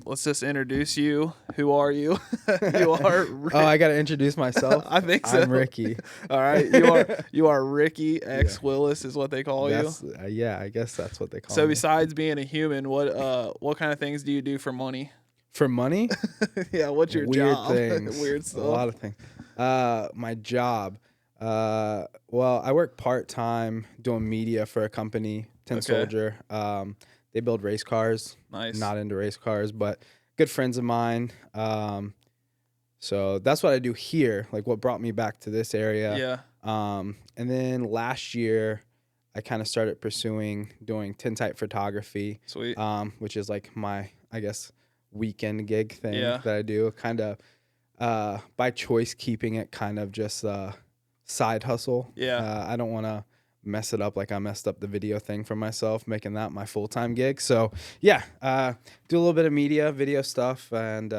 let's just introduce you. Who are you? You are. Oh, I gotta introduce myself. I think so. I'm Ricky. All right, you are Ricky X Willis is what they call you. Yeah, I guess that's what they call me. So besides being a human, what kind of things do you do for money? For money? Yeah, what's your Weird job? things. Weird stuff. A lot of things. My job. Well, I work part-time doing media for a company, Tin Soldier. They build race cars. Nice. Not into race cars, but good friends of mine. So that's what I do here, like what brought me back to this area. Yeah. And then last year, I kind of started pursuing doing tintype photography. Sweet. Which is like my, I guess, weekend gig thing that I do. Kind of by choice, keeping it kind of just a side hustle. Yeah. I don't want to mess it up like I messed up the video thing for myself, making that my full-time gig. So yeah, do a little bit of media, video stuff, and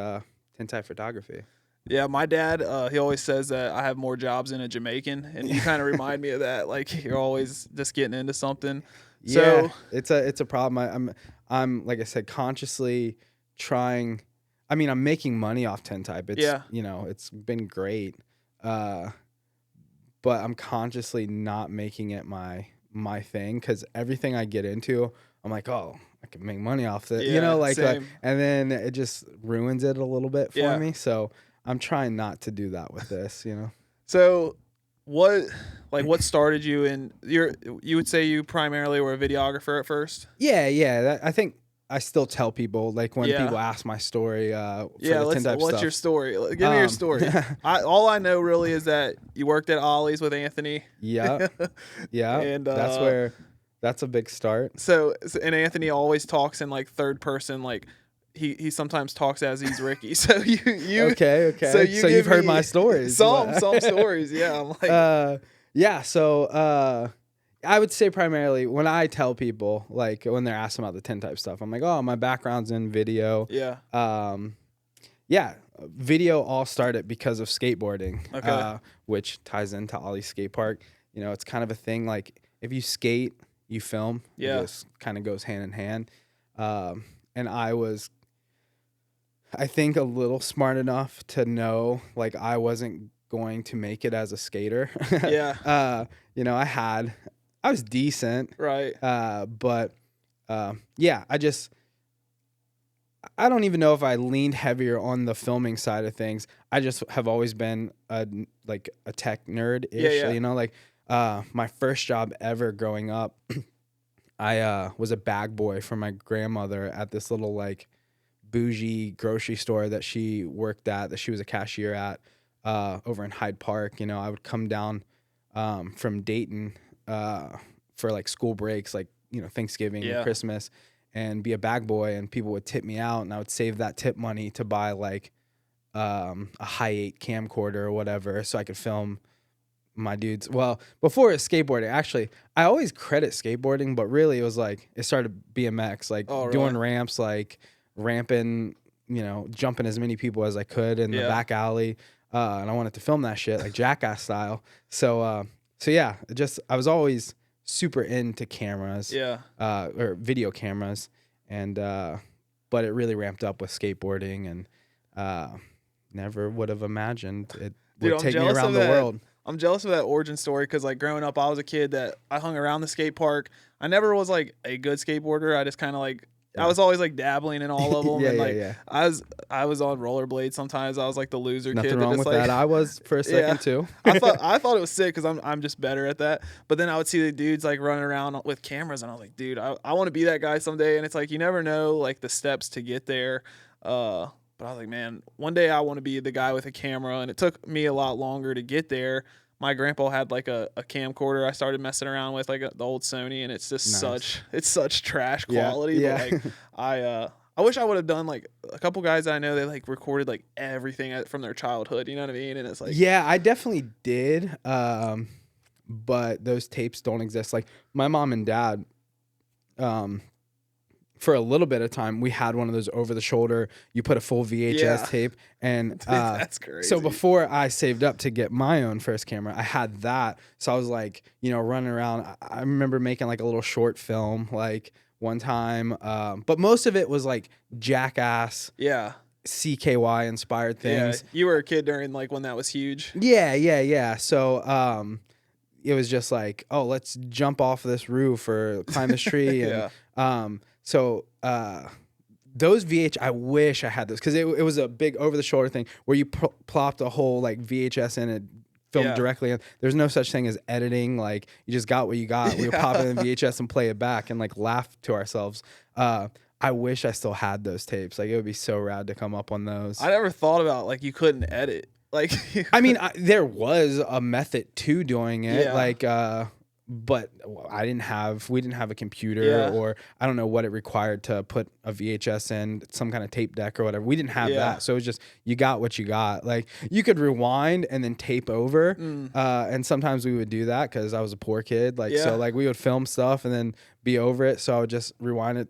tintype photography. Yeah, my dad, he always says that I have more jobs than a Jamaican, and you kind of remind me of that. Like, you're always just getting into something. Yeah, so, it's a problem. I'm like I said, consciously trying. I mean, I'm making money off tintype. It's it's been great. But I'm consciously not making it my thing, because everything I get into, I'm like, oh, I can make money off it. Same. And then it just ruins it a little bit for me. So I'm trying not to do that with this, So what started you in you would say you primarily were a videographer at first? Yeah. I think I still tell people, like, when people ask my story for the tintype what's stuff. your story? Give me your story. All I know really is that you worked at Ollie's with Anthony. Yeah. And that's a big start. So and Anthony always talks in like third person, like he sometimes talks as he's Ricky. So you okay. So you've heard my stories. Some stories, yeah. I'm like So I would say primarily when I tell people, like when they're asking about the tintype stuff, I'm like, oh, my background's in video. Video all started because of skateboarding, which ties into Ollie's skate park. It's kind of a thing, like if you skate, you film. It just kind of goes hand in hand. And I think a little smart enough to know, like, I wasn't going to make it as a skater. I was decent. Right. But I don't even know if I leaned heavier on the filming side of things. I just have always been a tech nerd-ish. My first job ever growing up, I was a bag boy for my grandmother at this little, like, bougie grocery store that she worked at, that she was a cashier at, over in Hyde Park. I would come down from Dayton for like school breaks, like Thanksgiving and Christmas, and be a bag boy, and people would tip me out, and I would save that tip money to buy like a Hi8 camcorder or whatever, so I could film my dudes. Well, before it was skateboarding, actually, I always credit skateboarding, but really it started BMX, like doing ramps, like ramping, jumping as many people as I could in the back alley, and I wanted to film that shit like Jackass style. So yeah, I was always super into cameras, or video cameras, and but it really ramped up with skateboarding, and never would have imagined it would take me around the world. I'm jealous of that origin story, because like growing up, I was a kid that I hung around the skate park. I never was like a good skateboarder. I just kind of like I was always like dabbling in all of them. I was on rollerblades sometimes. I was like the loser Nothing kid. Nothing wrong with that. I was for a second too. I thought it was sick, because I'm just better at that. But then I would see the dudes like running around with cameras, and I was like, dude, I want to be that guy someday. And it's like you never know like the steps to get there. But I was like, man, one day I want to be the guy with a camera. And it took me a lot longer to get there. My grandpa had like a camcorder I started messing around with, like the old Sony, and it's just such trash quality. Yeah. But like I wish I would have done, like, a couple guys I know, they like recorded like everything from their childhood, you know what I mean? And it's like, yeah, I definitely did. But those tapes don't exist. Like my mom and dad, for a little bit of time, we had one of those over the shoulder. You put a full VHS tape, and that's crazy. So before I saved up to get my own first camera, I had that. So I was like, running around. I remember making like a little short film, like one time. But most of it was like Jackass, Yeah. CKY inspired things. Yeah. You were a kid during like when that was huge. Yeah. So it was just like, oh, let's jump off of this roof or climb this tree. And those I wish I had those, because it was a big over the shoulder thing where you plopped a whole like VHS in it, filmed directly. And there's no such thing as editing. Like, you just got what you got. We would pop it in VHS and play it back and like laugh to ourselves. I wish I still had those tapes. Like, it would be so rad to come up on those. I never thought about like you couldn't edit. Like, I mean, there was a method to doing it. Like, but we didn't have a computer, or I don't know what it required to put a VHS in, some kind of tape deck or whatever. We didn't have that. So it was just, you got what you got. Like, you could rewind and then tape over. And sometimes we would do that because I was a poor kid. Like, so like we would film stuff and then be over it. So I would just rewind it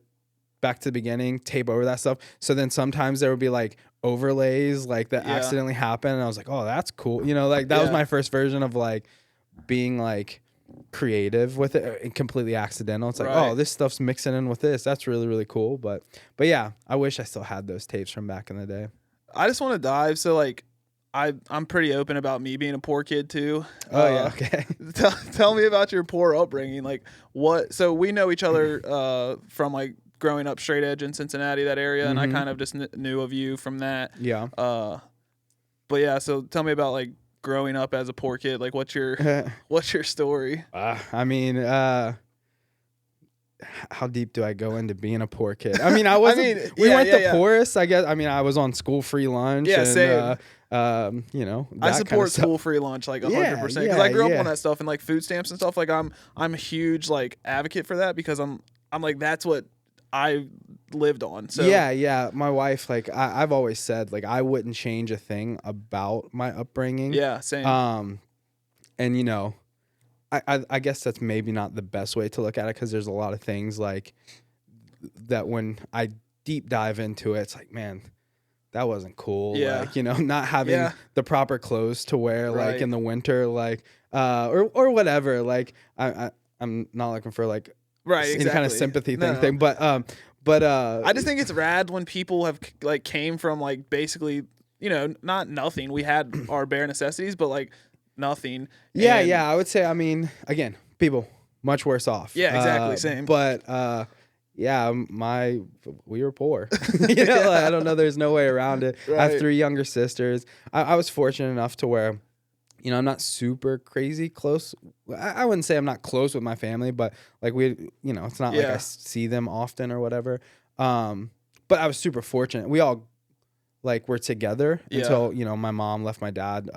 back to the beginning, tape over that stuff. So then sometimes there would be like overlays like that accidentally happen. And I was like, oh, that's cool. You know, like that was my first version of like being like creative with it and completely accidental. It's like, oh, this stuff's mixing in with this. That's really, really cool. But yeah, I wish I still had those tapes from back in the day. I just want to dive. So like, I'm pretty open about me being a poor kid too. Oh yeah, okay. Tell me about your poor upbringing. Like, what? So we know each other from like growing up straight edge in Cincinnati, that area, and I kind of just knew of you from that. Yeah. But yeah, so tell me about like growing up as a poor kid. Like, what's your story? I mean, how deep do I go into being a poor kid? I mean, I wasn't. We weren't the poorest, I guess. I mean, I was on school free lunch. Yeah, and, same. You know, I support school free lunch like 100% because I grew up on that stuff and like food stamps and stuff. Like, I'm a huge like advocate for that because I'm like, that's what I lived on. So yeah. My wife, like, I've always said, like, I wouldn't change a thing about my upbringing. Yeah, same. And you know, I guess that's maybe not the best way to look at it, because there's a lot of things like that when I deep dive into it, it's like, man, that wasn't cool. Yeah. Like, you know, not having the proper clothes to wear, like in the winter, like, or whatever. Like, I'm not looking for like any kind of sympathy thing. But I just think it's rad when people have like came from like basically, you know, not nothing. We had our bare necessities, but like nothing. Yeah. I would say, I mean, again, people much worse off. Yeah, exactly. Same. But yeah, we were poor. You know, like, I don't know. There's no way around it. Right. I have 3 younger sisters. I was fortunate enough to where, you know, I'm not super crazy close. I wouldn't say I'm not close with my family, but like we, you know, it's not like I see them often or whatever. But I was super fortunate. We all like were together until, you know, my mom left my dad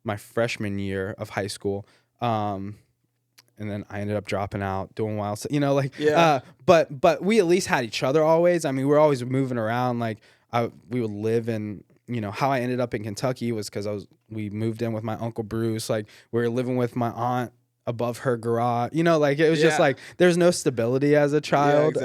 my freshman year of high school. And then I ended up dropping out, doing wild stuff, you know, like, but we at least had each other always. I mean, we were always moving around. Like, we would live in, you know, how I ended up in Kentucky was because we moved in with my Uncle Bruce. Like, we were living with my aunt above her garage, you know, like, it was just like, there's no stability as a child,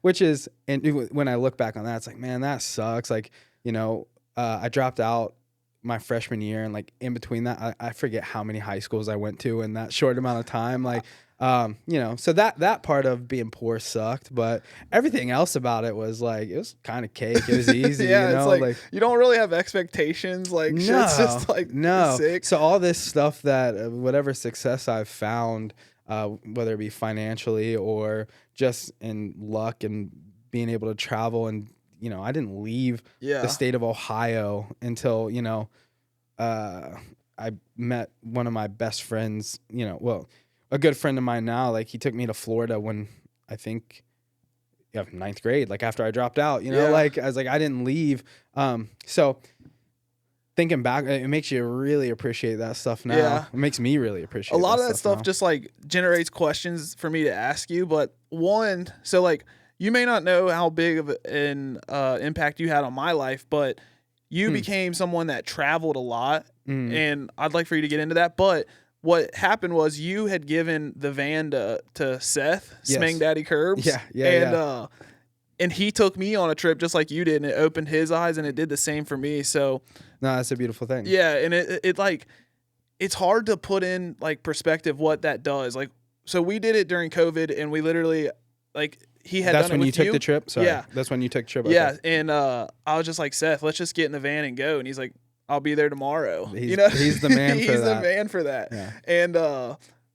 which is, and when I look back on that, it's like, man, that sucks. Like, you know, I dropped out my freshman year, and like in between that, I forget how many high schools I went to in that short amount of time. Like, you know, so that part of being poor sucked, but everything else about it was like, it was kind of cake. It was easy. You know, it's like you don't really have expectations. Like, shit's just like sick. So all this stuff that whatever success I've found, whether it be financially or just in luck and being able to travel, and you know, I didn't leave the state of Ohio until, you know, I met one of my best friends, you know, well, a good friend of mine now. Like, he took me to Florida when I think 9th grade, like after I dropped out, you know, like I was like, I didn't leave. So thinking back, it makes you really appreciate that stuff now. Yeah. It makes me really appreciate a lot of that stuff now. Just like generates questions for me to ask you. But one, so like, you may not know how big of an impact you had on my life, but you became someone that traveled a lot, and I'd like for you to get into that. But what happened was you had given the van to Seth, Smang Daddy Curbs. And he took me on a trip just like you did, and it opened his eyes, and it did the same for me. So no, that's a beautiful thing. Yeah, and it like, it's hard to put in like perspective what that does. Like, so we did it during COVID, and we literally like he had That's done it when you with took the trip. Sorry. Yeah, That's when you took the trip. yeah. Okay. And I was just like, Seth, let's just get in the van and go. And he's like, I'll be there tomorrow. He's the man for he's that. the man for that. Yeah. And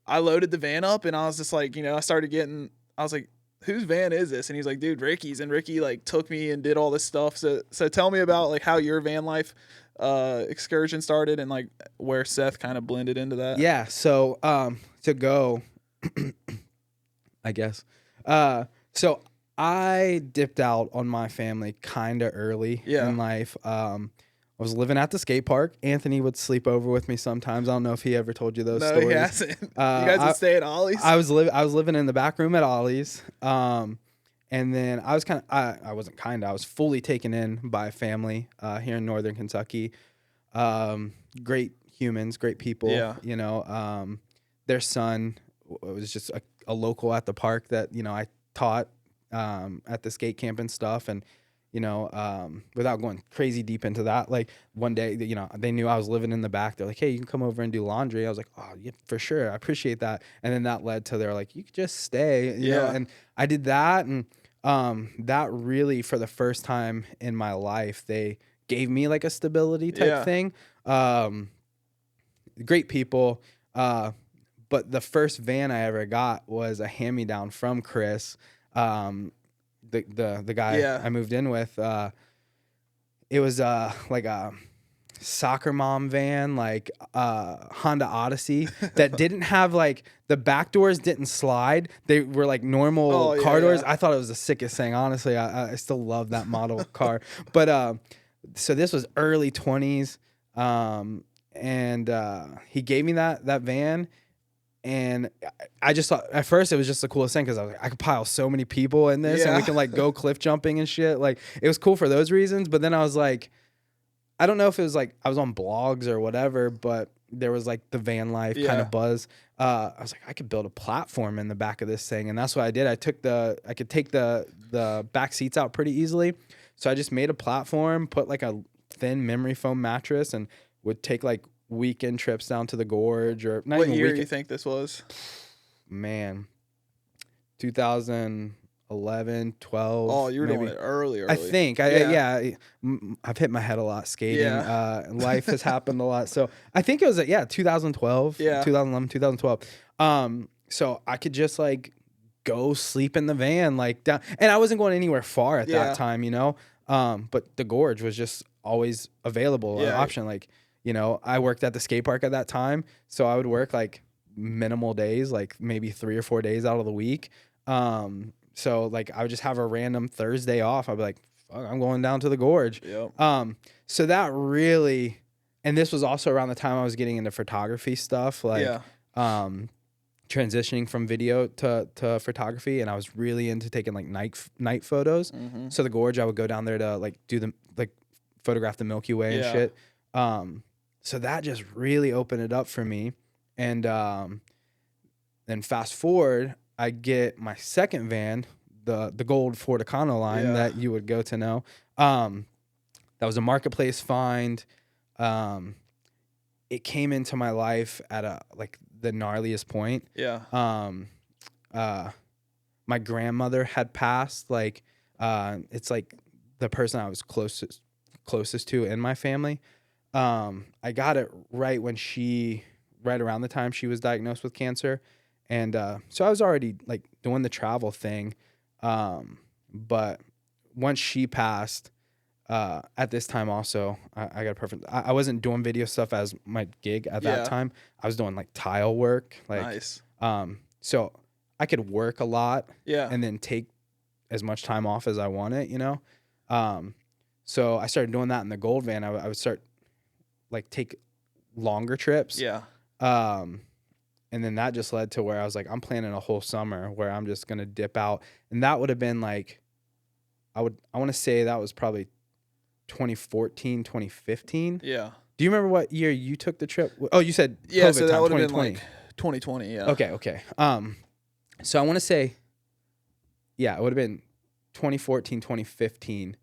I loaded the van up, and I was just like, I started getting. I was like, whose van is this? And he's like, dude, Ricky's. And Ricky like took me and did all this stuff. So tell me about like how your van life excursion started and like where Seth kind of blended into that. Yeah. So to go, I guess. So I dipped out on my family kind of early in life. I was living at the skate park. Anthony would sleep over with me sometimes. I don't know if he ever told you those stories. No, he hasn't. You guys would stay at Ollie's? I was living in the back room at Ollie's. And then I was I was fully taken in by a family here in Northern Kentucky. Great humans, great people. Yeah. Their son was just a local at the park that, I taught at the skate camp and stuff. And without going crazy deep into that, like one day, they knew I was living in the back. They're like, hey, you can come over and do laundry. I was like, oh, yeah, for sure. I appreciate that. And then that led to they're like, you could just stay, you know? And I did that. And that really, for the first time in my life, they gave me like a stability type thing. Great people. But the first van I ever got was a hand-me-down from Chris. The guy I moved in with, it was like a soccer mom van, like Honda Odyssey that didn't have like the back doors didn't slide. They were like normal car doors. I thought it was the sickest thing. Honestly, I still love that model car. But so this was early 20s, and he gave me that van. And I just thought at first it was just the coolest thing because I was like, I could pile so many people in this and we can like go cliff jumping and shit. Like it was cool for those reasons. But then I was like, I don't know if it was like I was on blogs or whatever, but there was like the van life kind of buzz. I was like, I could build a platform in the back of this thing. And that's what I did. I could take the back seats out pretty easily. So I just made a platform, put like a thin memory foam mattress, and would take like weekend trips down to the gorge. Or not what even year weekend. do you think this was? Man, 2011, 12. Oh, you were maybe. doing it early. I think. I've hit my head a lot skating. Life has happened a lot. So I think it was 2012. 2011, 2012. So I could just like go sleep in the van like down, and I wasn't going anywhere far at that time, but the gorge was just always available, an option. Like, I worked at the skate park at that time, so I would work like minimal days, like maybe 3 or 4 days out of the week. So like I would just have a random Thursday off. I'd be like, fuck, I'm going down to the gorge. So that really, and this was also around the time I was getting into photography stuff, like transitioning from video to photography, and I was really into taking like night photos. So the gorge, I would go down there to like photograph the Milky Way and shit. So that just really opened it up for me. And then fast forward, I get my second van, the gold Ford Econoline that you would go to know. That was a marketplace find. It came into my life at the gnarliest point. My grandmother had passed. Like it's like the person I was closest to in my family. I got it right around the time she was diagnosed with cancer. And so I was already like doing the travel thing. But once she passed, at this time also, I got a perfect, I wasn't doing video stuff as my gig at that time. I was doing like tile work. Like, nice. So I could work a lot and then take as much time off as I wanted, So I started doing that in the gold van. I would start like take longer trips. And then that just led to where I was like, I'm planning a whole summer where I'm just going to dip out. And that would have been like, I want to say that was probably 2014, 2015. Do you remember what year you took the trip? Oh, you said COVID so that time, would have been like 2020. Okay. So I want to say, it would have been 2014, 2015,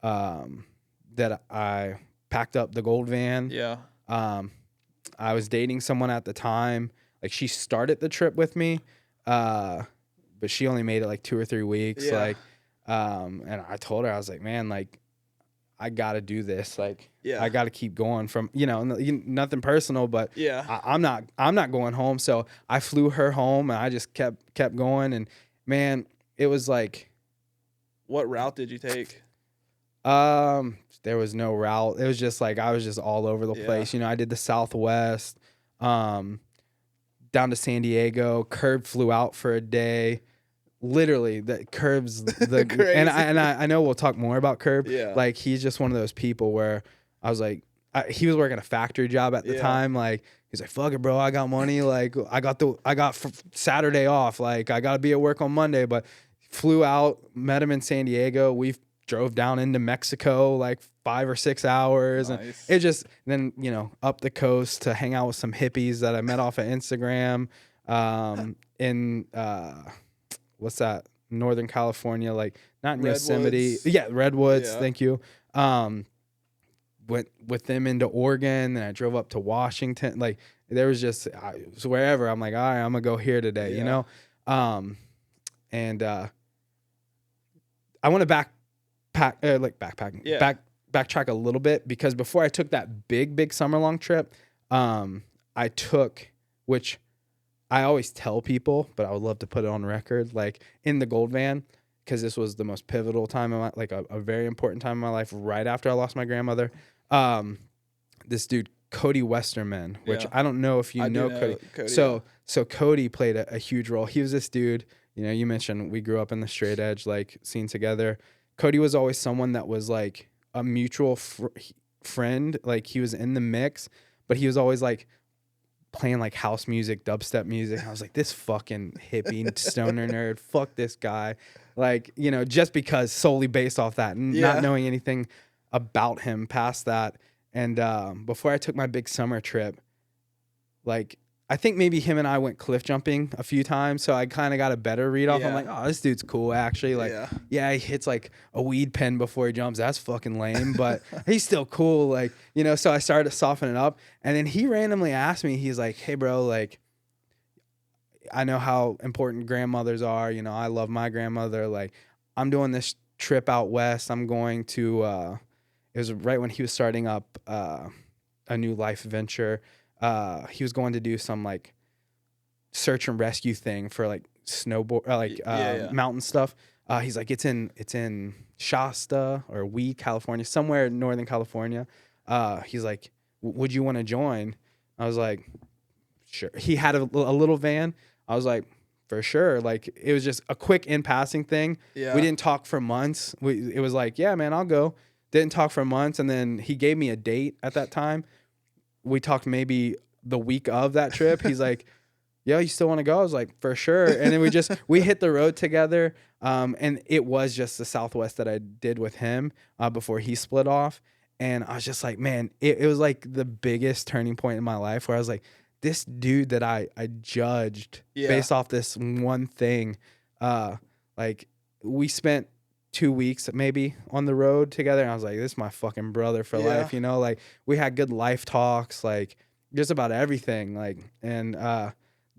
that I packed up the gold van. I was dating someone at the time. Like she started the trip with me, but but she only made it like 2 or 3 weeks. Yeah. Like, and I told her, I was like, man, like, I got to do this. Like, Yeah. I got to keep going from, nothing personal, but Yeah. I'm not going home. So I flew her home and I just kept going. And man, it was like, what route did you take? There was no route. It was just like, I was just all over the place. I did the Southwest, down to San Diego. Curb flew out for a day. Literally, the Curb's and I know we'll talk more about Curb. Yeah. Like, he's just one of those people where I was like, he was working a factory job at the time. Like, he's like, fuck it, bro, I got money. Like, I got Saturday off. Like, I got to be at work on Monday. But flew out, met him in San Diego. We drove down into Mexico like 5 or 6 hours. Nice. And it just then up the coast to hang out with some hippies that I met off of Instagram. In what's that? Northern California, like not in Yosemite. Yeah, Redwoods. Yeah. Thank you. Went with them into Oregon, and I drove up to Washington. Like, there was just wherever. I'm like, all right, I'm gonna go here today, and I want to backtrack a little bit, because before I took that big summer long trip, I took, which I always tell people, but I would love to put it on record, like in the gold van, because this was the most pivotal time in my, like a very important time in my life, right after I lost my grandmother. This dude, Cody Westerman, which I don't know if you know Cody. So Cody played a huge role. He was this dude, you mentioned we grew up in the straight edge, like scene together. Cody was always someone that was like a mutual friend. Like, he was in the mix, but he was always like playing like house music, dubstep music. I was like, this fucking hippie stoner nerd, fuck this guy. Like, just because solely based off that, not knowing anything about him past that. And before I took my big summer trip, like, I think maybe him and I went cliff jumping a few times, so I kind of got a better read off. I'm like, oh, this dude's cool, actually. Like, he hits like a weed pen before he jumps. That's fucking lame, but he's still cool. Like, so I started to soften it up. And then he randomly asked me, he's like, hey, bro, like, I know how important grandmothers are. I love my grandmother. Like, I'm doing this trip out west. I'm going to, it was right when he was starting up a new life venture. He was going to do some like search and rescue thing for like snowboard, mountain stuff. He's like, it's in Shasta or California, somewhere in Northern California. He's like, would you want to join? I was like, sure. He had a little van. I was like, for sure. Like, it was just a quick in passing thing. Yeah. We didn't talk for months. It was like, yeah, man, I'll go. Didn't talk for months. And then he gave me a date at that time. We talked maybe the week of that trip. He's like, yo, you still want to go? I was like, for sure. And then we hit the road together. And it was just the Southwest that I did with him before he split off. And I was just like, man, it was like the biggest turning point in my life, where I was like, this dude that I judged based off this one thing. Like, we spent 2 weeks maybe on the road together, and I was like, this is my fucking brother for life. Like, we had good life talks, like just about everything. Like, and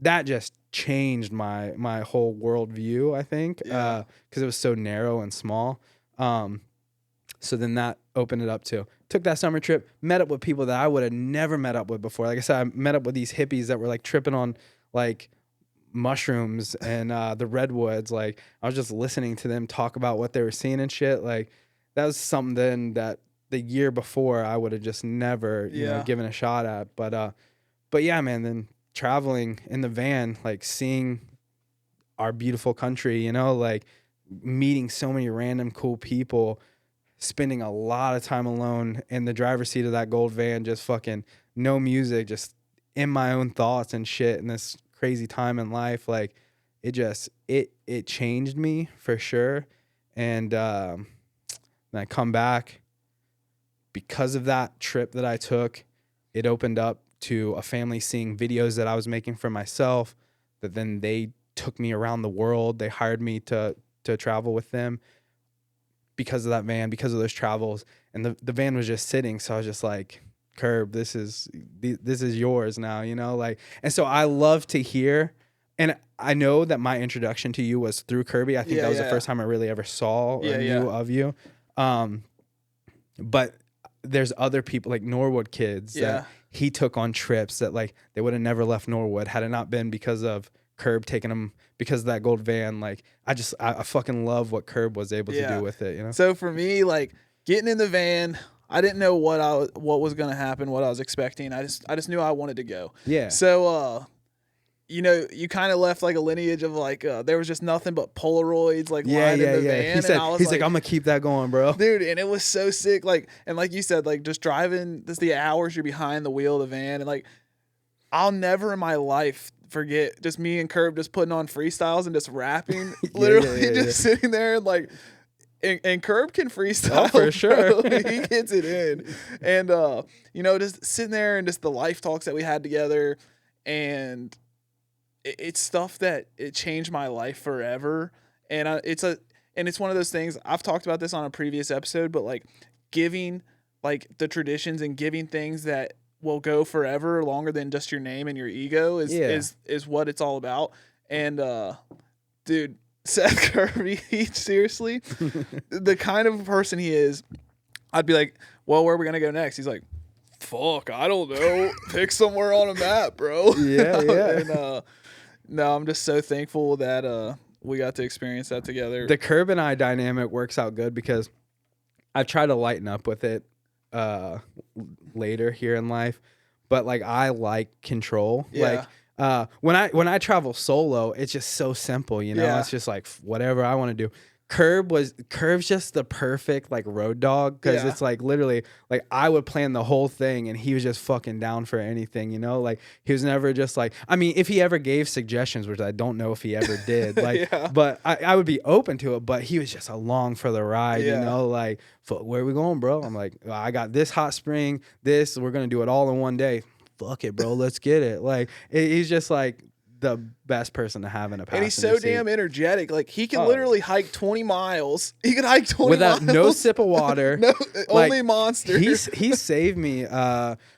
that just changed my whole worldview, I think, because it was so narrow and small. So then that opened it up too. Took that summer trip, met up with people that I would have never met up with before. Like I said, I met up with these hippies that were like tripping on like mushrooms and the redwoods. Like, I was just listening to them talk about what they were seeing and shit. Like, that was something that the year before I would have just never given a shot at. But yeah, man, then traveling in the van, like seeing our beautiful country, like meeting so many random cool people, spending a lot of time alone in the driver's seat of that gold van, just fucking no music, just in my own thoughts and shit in this crazy time in life. Like, it changed me for sure. And then I come back because of that trip that I took. It opened up to a family seeing videos that I was making for myself, that then they took me around the world. They hired me to travel with them because of that van, because of those travels. And the van was just sitting. So I was just like, Curb, this is yours now, like. And so I love to hear, and I know that my introduction to you was through Kirby. I think that was the first time I really ever saw or knew of you. But there's other people like Norwood kids that he took on trips that like they would have never left Norwood had it not been because of Curb taking them, because of that gold van. Like I fucking love what Curb was able to do with it, you know? So for me, like getting in the van, I didn't know what was going to happen, what I was expecting. I just knew I wanted to go. Yeah. So, you know, you kind of left like a lineage of like, there was just nothing but Polaroids like lined in the van. He said, and he's like, I'm going to keep that going, bro. Dude, and it was so sick. Like, and like you said, like just driving, just the hours you're behind the wheel of the van. And like, I'll never in my life forget just me and Curb just putting on freestyles and just rapping, literally just sitting there and like, and Curb can freestyle for sure. He gets it in. And, you know, just sitting there and just the life talks that we had together. And it's stuff that it changed my life forever. And it's one of those things, I've talked about this on a previous episode, but like giving like the traditions and giving things that will go forever longer than just your name and your ego is what it's all about. And, dude, Seth Kirby, he seriously, the kind of person he is, I'd be like, well, where are we going to go next? He's like, fuck, I don't know. Pick somewhere on a map, bro. Yeah, yeah. And, no, I'm just so thankful that we got to experience that together. The Curb and I dynamic works out good because I try to lighten up with it later here in life. But, like, I like control. Yeah. Like, when I travel solo, it's just so simple, you know? Yeah. It's just like whatever I want to do. Curb's just the perfect like road dog because it's like literally like I would plan the whole thing and he was just fucking down for anything, you know? Like he was never just like, I mean, if he ever gave suggestions, which I don't know if he ever did, like, but I would be open to it, but he was just along for the ride, you know? Like, where are we going, bro? I'm like, I got this hot spring, we're gonna do it all in one day. Fuck it, bro, let's get it. Like he's just like the best person to have in a passenger and he's so seat. damn energetic. Like he can literally hike 20 miles. He can hike 20 without miles. no sip of water. No, like, only Monster. He saved me.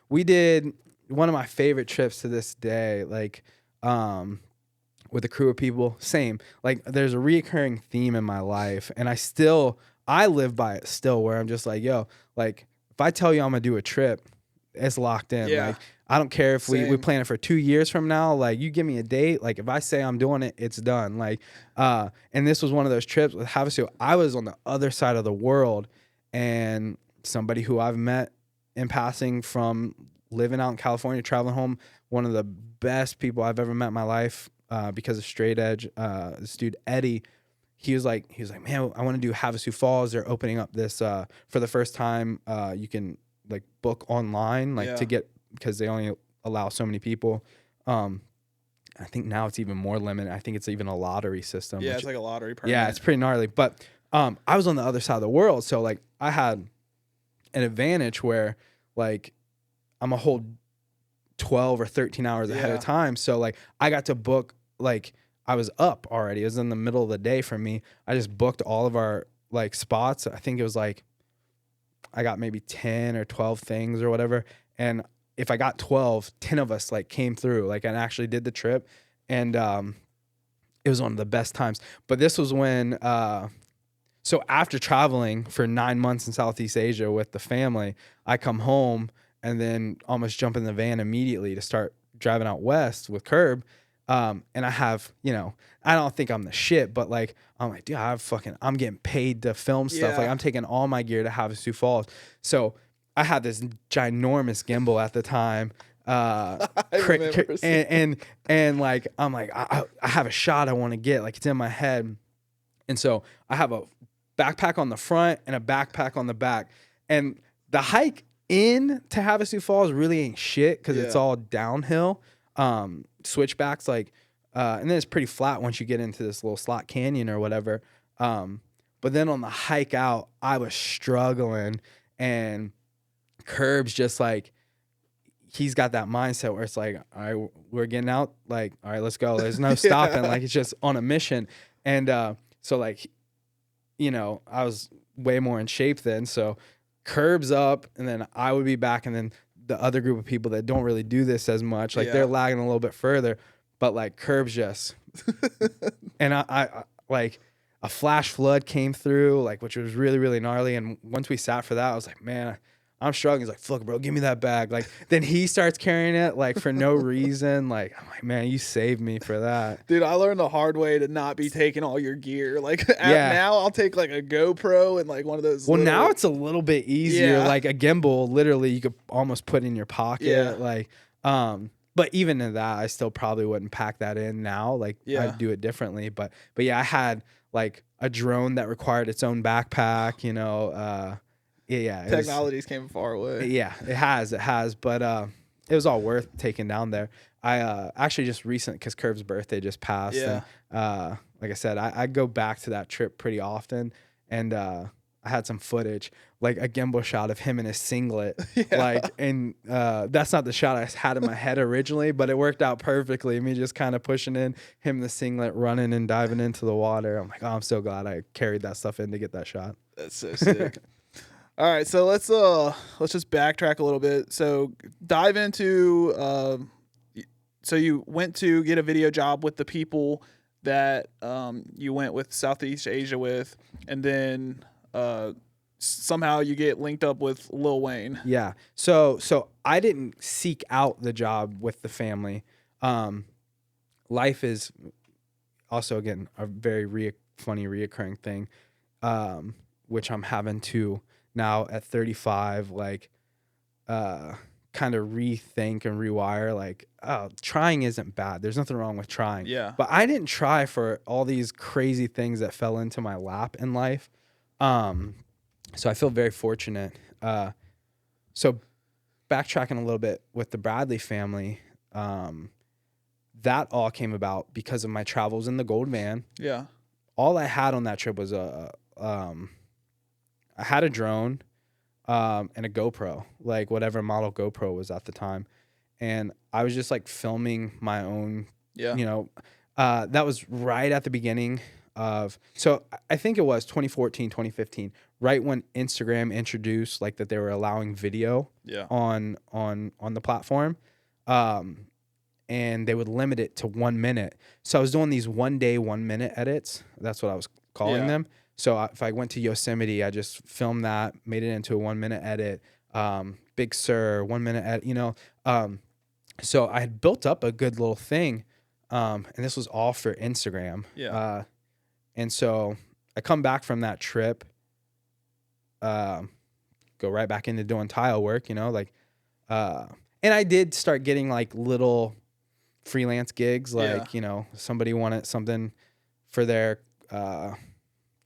We did one of my favorite trips to this day. Like, with a crew of people. Same. Like, there's a recurring theme in my life, and I live by it still. Where I'm just like, yo, like if I tell you I'm gonna do a trip, it's locked in. Yeah. Like, I don't care if we plan it for 2 years from now. Like, you give me a date. Like, if I say I'm doing it, it's done. Like, and this was one of those trips with Havasu. I was on the other side of the world, and somebody who I've met in passing from living out in California, traveling home, one of the best people I've ever met in my life, because of Straight Edge, this dude, Eddie, he was like, man, I want to do Havasu Falls. They're opening up this, for the first time, you can like book online, like to get, because they only allow so many people. I think now it's even more limited. I think it's even a lottery system. Yeah, it's like a lottery permit. Yeah, it's pretty gnarly. But I was on the other side of the world, so like I had an advantage where like I'm a whole 12 or 13 hours ahead of time. So like I got to book, like I was up already. It was in the middle of the day for me. I just booked all of our like spots. I think it was like I got maybe 10 or 12 things or whatever. And if I got 12, 10 of us like came through, like, and actually did the trip. And it was one of the best times. But this was when, so after traveling for 9 months in Southeast Asia with the family, I come home and then almost jump in the van immediately to start driving out west with Curb. And I have, you know, I don't think I'm the shit, but like, I'm like, dude, I'm getting paid to film stuff. Like I'm taking all my gear to Havasu Falls. So I had this ginormous gimbal at the time. And like, I'm like, I have a shot I want to get, like it's in my head. And so I have a backpack on the front and a backpack on the back. And the hike in to Havasu Falls really ain't shit because it's all downhill. Switchbacks, like, and then it's pretty flat once you get into this little slot canyon or whatever. But then on the hike out, I was struggling, and Curb's just like, he's got that mindset where it's like, all right, we're getting out, like, all right, let's go. There's no stopping. Like, it's just on a mission. And so like, you know, I was way more in shape then. So Curb's up, and then I would be back, and then the other group of people that don't really do this as much, like they're lagging a little bit further. but like curbs just, and I like a flash flood came through, like, which was really, really gnarly. And once we sat for that, I was like, man, I'm struggling. He's like, fuck, bro, give me that bag. Like, then he starts carrying it, like, for no reason. Like, I'm like, man, you saved me for that. Dude, I learned the hard way to not be taking all your gear. Like, Yeah. now I'll take, like, a GoPro and, like, one of those Well, little... now it's a little bit easier. Yeah. Like, a gimbal, literally, you could almost put in your pocket. Yeah. Like, but even in that, I still probably wouldn't pack that in now. Like, Yeah. I'd do it differently. But yeah, I had, like, a drone that required its own backpack, you know, yeah. Technology's came far away. Yeah, it has. But it was all worth taking down there. I actually just recent, because Curve's birthday just passed. Yeah. And, like I said, I go back to that trip pretty often. And I had some footage, like a gimbal shot of him in his singlet. Yeah. Like, and that's not the shot I had in my head originally, but it worked out perfectly. Me just kind of pushing in, him in the singlet, running and diving into the water. I'm like, oh, I'm so glad I carried that stuff in to get that shot. That's so sick. All right, so let's just backtrack a little bit. So dive into so you went to get a video job with the people that you went with Southeast Asia with, and then somehow you get linked up with Lil Wayne. Yeah. So I didn't seek out the job with the family. Life is also, again, a very funny reoccurring thing, which I'm having to now at 35, like, kind of rethink and rewire. Like, oh, trying isn't bad. There's nothing wrong with trying. Yeah. But I didn't try for all these crazy things that fell into my lap in life. So I feel very fortunate. So backtracking a little bit with the Bradley family, that all came about because of my travels in the gold van. Yeah. All I had on that trip was I had a drone, and a GoPro, like whatever model GoPro was at the time. And I was just like filming my own, Yeah. you know, that was right at the beginning of, so I think it was 2014, 2015, right when Instagram introduced like that they were allowing video Yeah. on the platform. And they would limit it to 1 minute. So I was doing these 1 day, 1 minute edits. That's what I was calling them. So if I went to Yosemite, I just filmed that, made it into a 1 minute edit. Big Sur, 1 minute edit, you know. So I had built up a good little thing. And this was all for Instagram. Yeah. And so I come back from that trip, go right back into doing tile work, you know, like, and I did start getting like little freelance gigs, like, you know, somebody wanted something for their,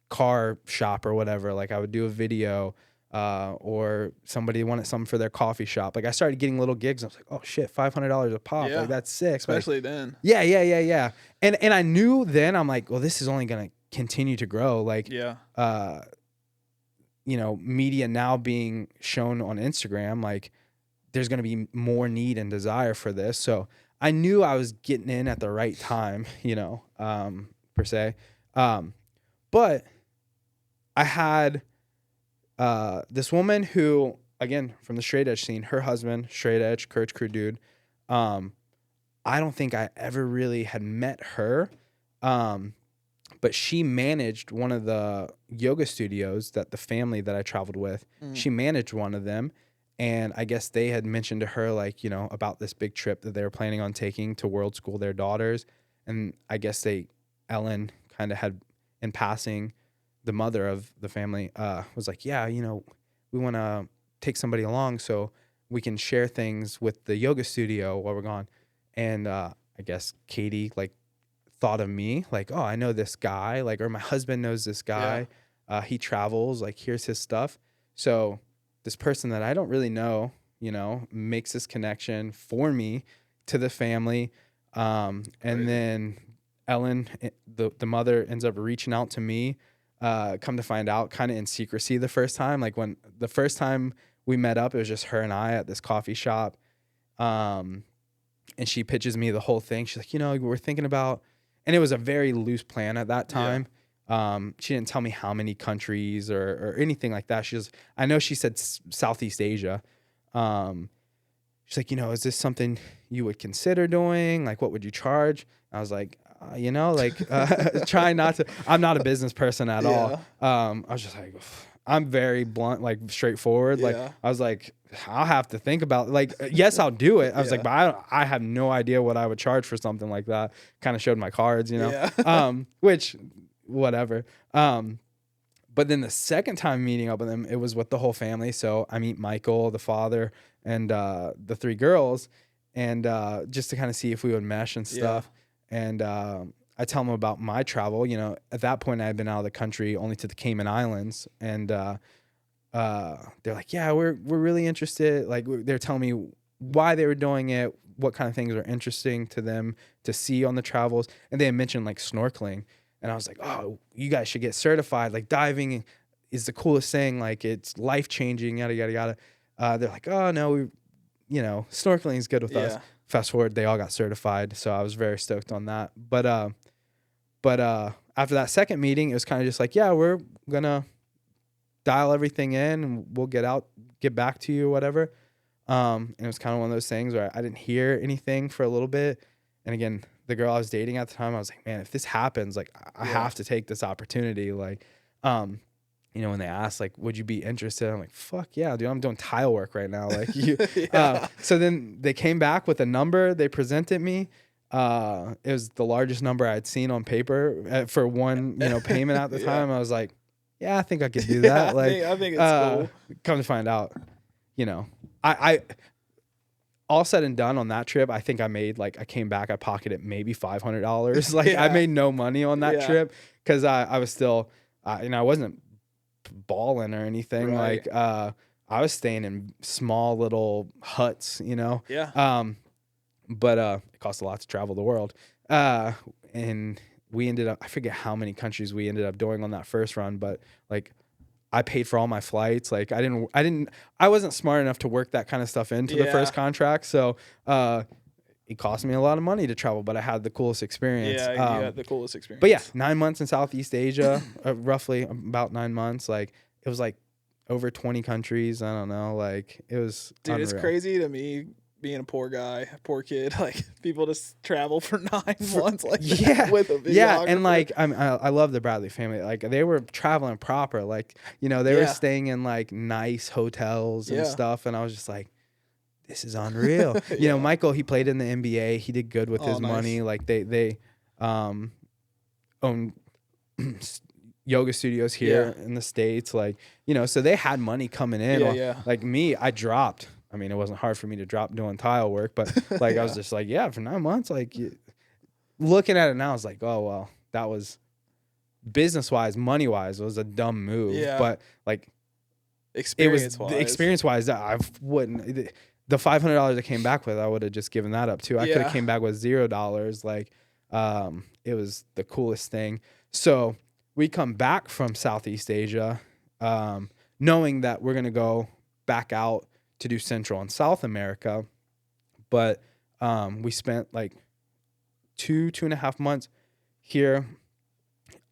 car shop or whatever. Like I would do a video, or somebody wanted something for their coffee shop. Like I started getting little gigs. I was like, oh shit, $500 a pop. Yeah. Like that's sick. Especially like, then. Yeah. And I knew then, I'm like, well, this is only going to continue to grow. Like, Yeah. You know, media now being shown on Instagram, like there's going to be more need and desire for this. So I knew I was getting in at the right time, you know, per se. But I had this woman who, again, from the straight edge scene, her husband, straight edge, Courage Crew dude. I don't think I ever really had met her. But she managed one of the yoga studios that the family that I traveled with, she managed one of them. And I guess they had mentioned to her, like, you know, about this big trip that they were planning on taking to world school their daughters. And I guess Ellen kind of had, in passing, the mother of the family was like, yeah, you know, we want to take somebody along so we can share things with the yoga studio while we're gone. And I guess Katie, like, thought of me, like, oh, I know this guy, like, or my husband knows this guy. Yeah. He travels, like, here's his stuff. So this person that I don't really know, you know, makes this connection for me to the family. And then Ellen, the mother, ends up reaching out to me, come to find out, kind of in secrecy the first time. Like when the first time we met up, it was just her and I at this coffee shop. And she pitches me the whole thing. She's like, you know, we're thinking about, and it was a very loose plan at that time. Yeah. She didn't tell me how many countries or anything like that. I know she said Southeast Asia. she's like, is this something you would consider doing? Like, what would you charge? I was like, like trying not to, I'm not a business person at all. I was just like, I'm very blunt, like straightforward. Like, I was like, I'll have to think about it. Like, yes, I'll do it. I was like, but I have no idea what I would charge for something like that. Kind of showed my cards, which whatever. But then the second time meeting up with him, it was with the whole family. So I meet Michael, the father, and the 3 girls, and just to kind of see if we would mesh and stuff. And I tell them about my travel. At that point, I had been out of the country only to the Cayman Islands, and they're like, "Yeah, we're really interested." Like they're telling me why they were doing it, what kind of things are interesting to them to see on the travels, and they had mentioned like snorkeling. And I was like, oh, you guys should get certified. Like diving is the coolest thing. Like it's life-changing, yada, yada, yada. They're like, oh, no, snorkeling is good with us. Fast forward, they all got certified. So I was very stoked on that. But after that second meeting, it was kind of just like, yeah, we're going to dial everything in and we'll get back to you or whatever. And it was kind of one of those things where I didn't hear anything for a little bit. And again, the girl I was dating at the time, I was like, man, if this happens, like I have to take this opportunity. Like, when they asked like, would you be interested? I'm like, fuck yeah, dude, I'm doing tile work right now. Like you, so then they came back with a number they presented me. It was the largest number I'd seen on paper for one, payment at the time. I was like, yeah, I think I could do that. Like, I think it's cool. Come to find out, I all said and done on that trip, I think I made I came back, I pocketed maybe $500. Like I made no money on that trip because I was still, I wasn't balling or anything. Right. Like I was staying in small little huts, but it cost a lot to travel the world. And we ended up, I forget how many countries we ended up doing on that first run, but like I paid for all my flights. Like I wasn't smart enough to work that kind of stuff into the first contract. So, it cost me a lot of money to travel, but I had the coolest experience. Yeah, you had the coolest experience. But yeah, 9 months in Southeast Asia, roughly about 9 months. Like it was like over 20 countries. I don't know. Like it was unreal. It's crazy to me being a poor guy, poor kid, like people just travel for 9 months, like with a videographer. Yeah, and like I love the Bradley family. Like they were traveling proper, like they were staying in like nice hotels and stuff, and I was just like, this is unreal. Michael, he played in the NBA. He did good with his money. Like they own yoga studios here in the States. Like so they had money coming in. Like me, I dropped. I mean, it wasn't hard for me to drop doing tile work, but like I was just like, for 9 months, like looking at it now, I was like, oh well, that was business wise, money wise, it was a dumb move. Yeah. But like experience wise, I wouldn't. The $500 I came back with, I would have just given that up too. I could have came back with $0. Like, it was the coolest thing. So we come back from Southeast Asia, knowing that we're gonna go back out to do Central and South America, but we spent like 2.5 months here,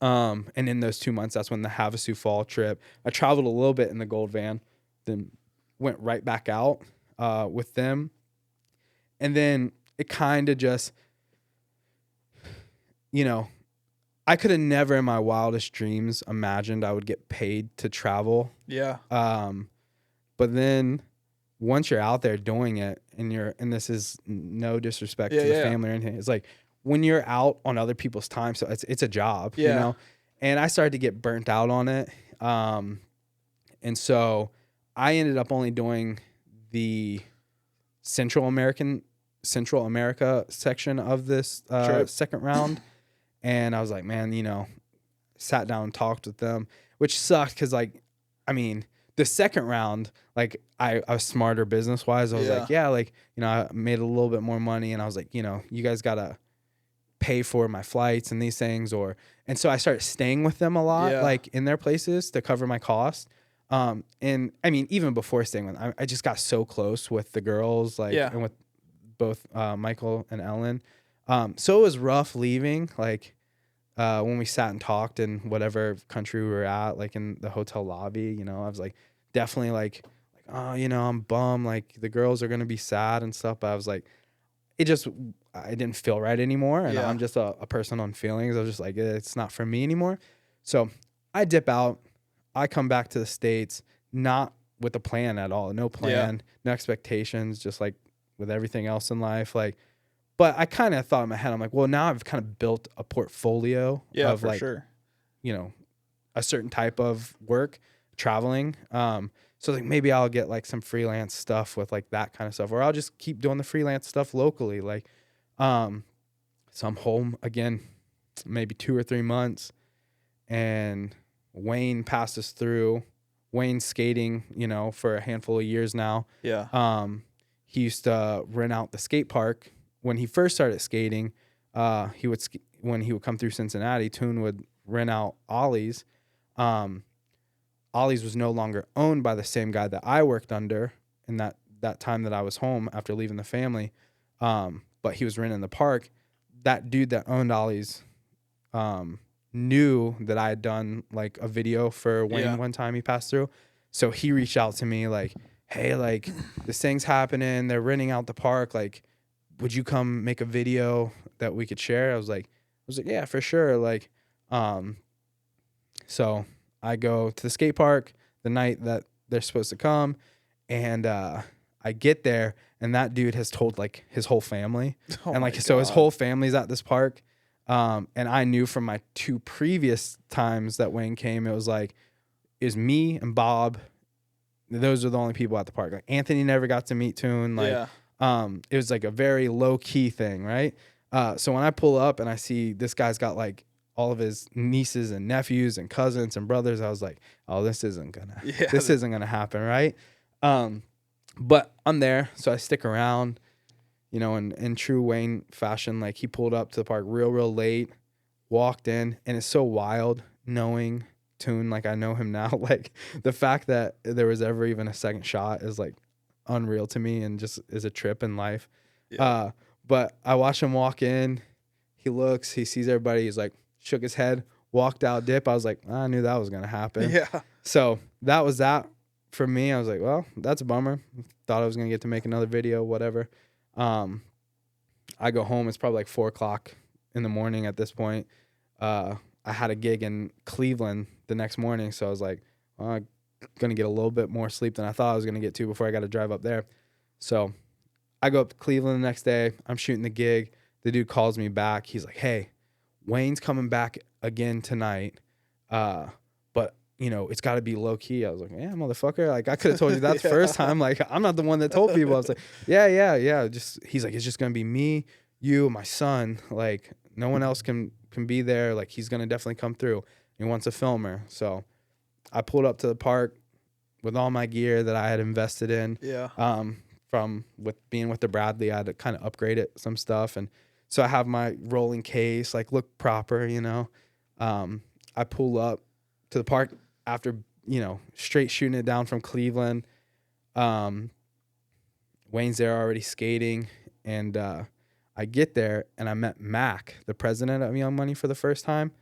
and in those 2 months, that's when the Havasu Fall trip. I traveled a little bit in the Gold Van, then went right back out with them, and then it kind of just, I could have never in my wildest dreams imagined I would get paid to travel. Yeah. But then once you're out there doing it and this is no disrespect to the family or anything, it's like when you're out on other people's time, so it's a job, and I started to get burnt out on it. And so I ended up only doing the Central America section of this second round. And I was like, man, sat down and talked with them, which sucked because the second round, like I was smarter business wise. I was like, I made a little bit more money, and I was like, you guys gotta pay for my flights and these things, and so I started staying with them a lot, like in their places to cover my costs. And even before staying with them, I just got so close with the girls, and with both Michael and Ellen. So it was rough leaving, like when we sat and talked in whatever country we were at, like in the hotel lobby, I was like, definitely like oh, you know, I'm bummed. Like the girls are going to be sad and stuff. But I was like, I didn't feel right anymore. And Yeah. I'm just a person on feelings. I was just like, it's not for me anymore. So I dip out. I come back to the States, not with a plan at all. No plan, no expectations, just like with everything else in life. Like, but I kind of thought in my head, I'm like, well, now I've kind of built a portfolio of for like, sure. you know, a certain type of work, traveling. So like maybe I'll get like some freelance stuff with like that kind of stuff, or I'll just keep doing the freelance stuff locally. Like, so I'm home again, maybe 2 or 3 months, and Wayne passes through. Wayne's skating, you know, for a handful of years now. Yeah. He used to rent out the skate park when he first started skating. When he would come through Cincinnati, Toon would rent out Ollie's. Ollie's was no longer owned by the same guy that I worked under in that time that I was home after leaving the family. But he was renting the park. That dude that owned Ollie's knew that I had done like a video for Wayne one time he passed through. So he reached out to me like, hey, like this thing's happening. They're renting out the park. Like, would you come make a video that we could share? I was like, yeah, for sure. Like, so I go to the skate park the night that they're supposed to come, and I get there, and that dude has told like his whole family, and like so his whole family's at this park. And I knew from my 2 previous times that Wayne came, it was me and Bob. Those are the only people at the park. Like Anthony never got to meet Toon. Like, it was like a very low key thing, right? So when I pull up and I see this guy's got like all of his nieces and nephews and cousins and brothers, I was like, oh, this isn't gonna happen, right? But I'm there, so I stick around. You know, in true Wayne fashion, like he pulled up to the park real late, walked in, and it's so wild knowing Toon like I know him now. Like the fact that there was ever even a second shot is like unreal to me and just is a trip in life. Yeah. But I watch him walk in, he looks, he sees everybody, he's like shook his head, walked out, dip. I was like, I knew that was gonna happen. Yeah. So that was that for me. I was like, well, that's a bummer. Thought I was gonna get to make another video, whatever. I go home. It's probably like 4:00 in the morning at this point. I had a gig in Cleveland the next morning, so I was like, well, I'm gonna get a little bit more sleep than I thought I was gonna get to before I got to drive up there. So I go up to Cleveland the next day. I'm shooting the gig. The dude calls me back. He's like, hey, Wayne's coming back again tonight. But you know, it's got to be low key. I was like, yeah, motherfucker. Like I could have told you that the first time. Like I'm not the one that told people. I was like, yeah. He's like, it's just going to be me, you, my son. Like no one else can be there. Like he's going to definitely come through. He wants a filmer. So I pulled up to the park with all my gear that I had invested in. Yeah. From being with the Bradley, I had to kind of upgrade it, some stuff. And so I have my rolling case, like look proper, you know. I pull up to the park after, you know, straight shooting it down from Cleveland. Wayne's there already skating. And I get there and I met Mac, the president of Young Money, for the first time.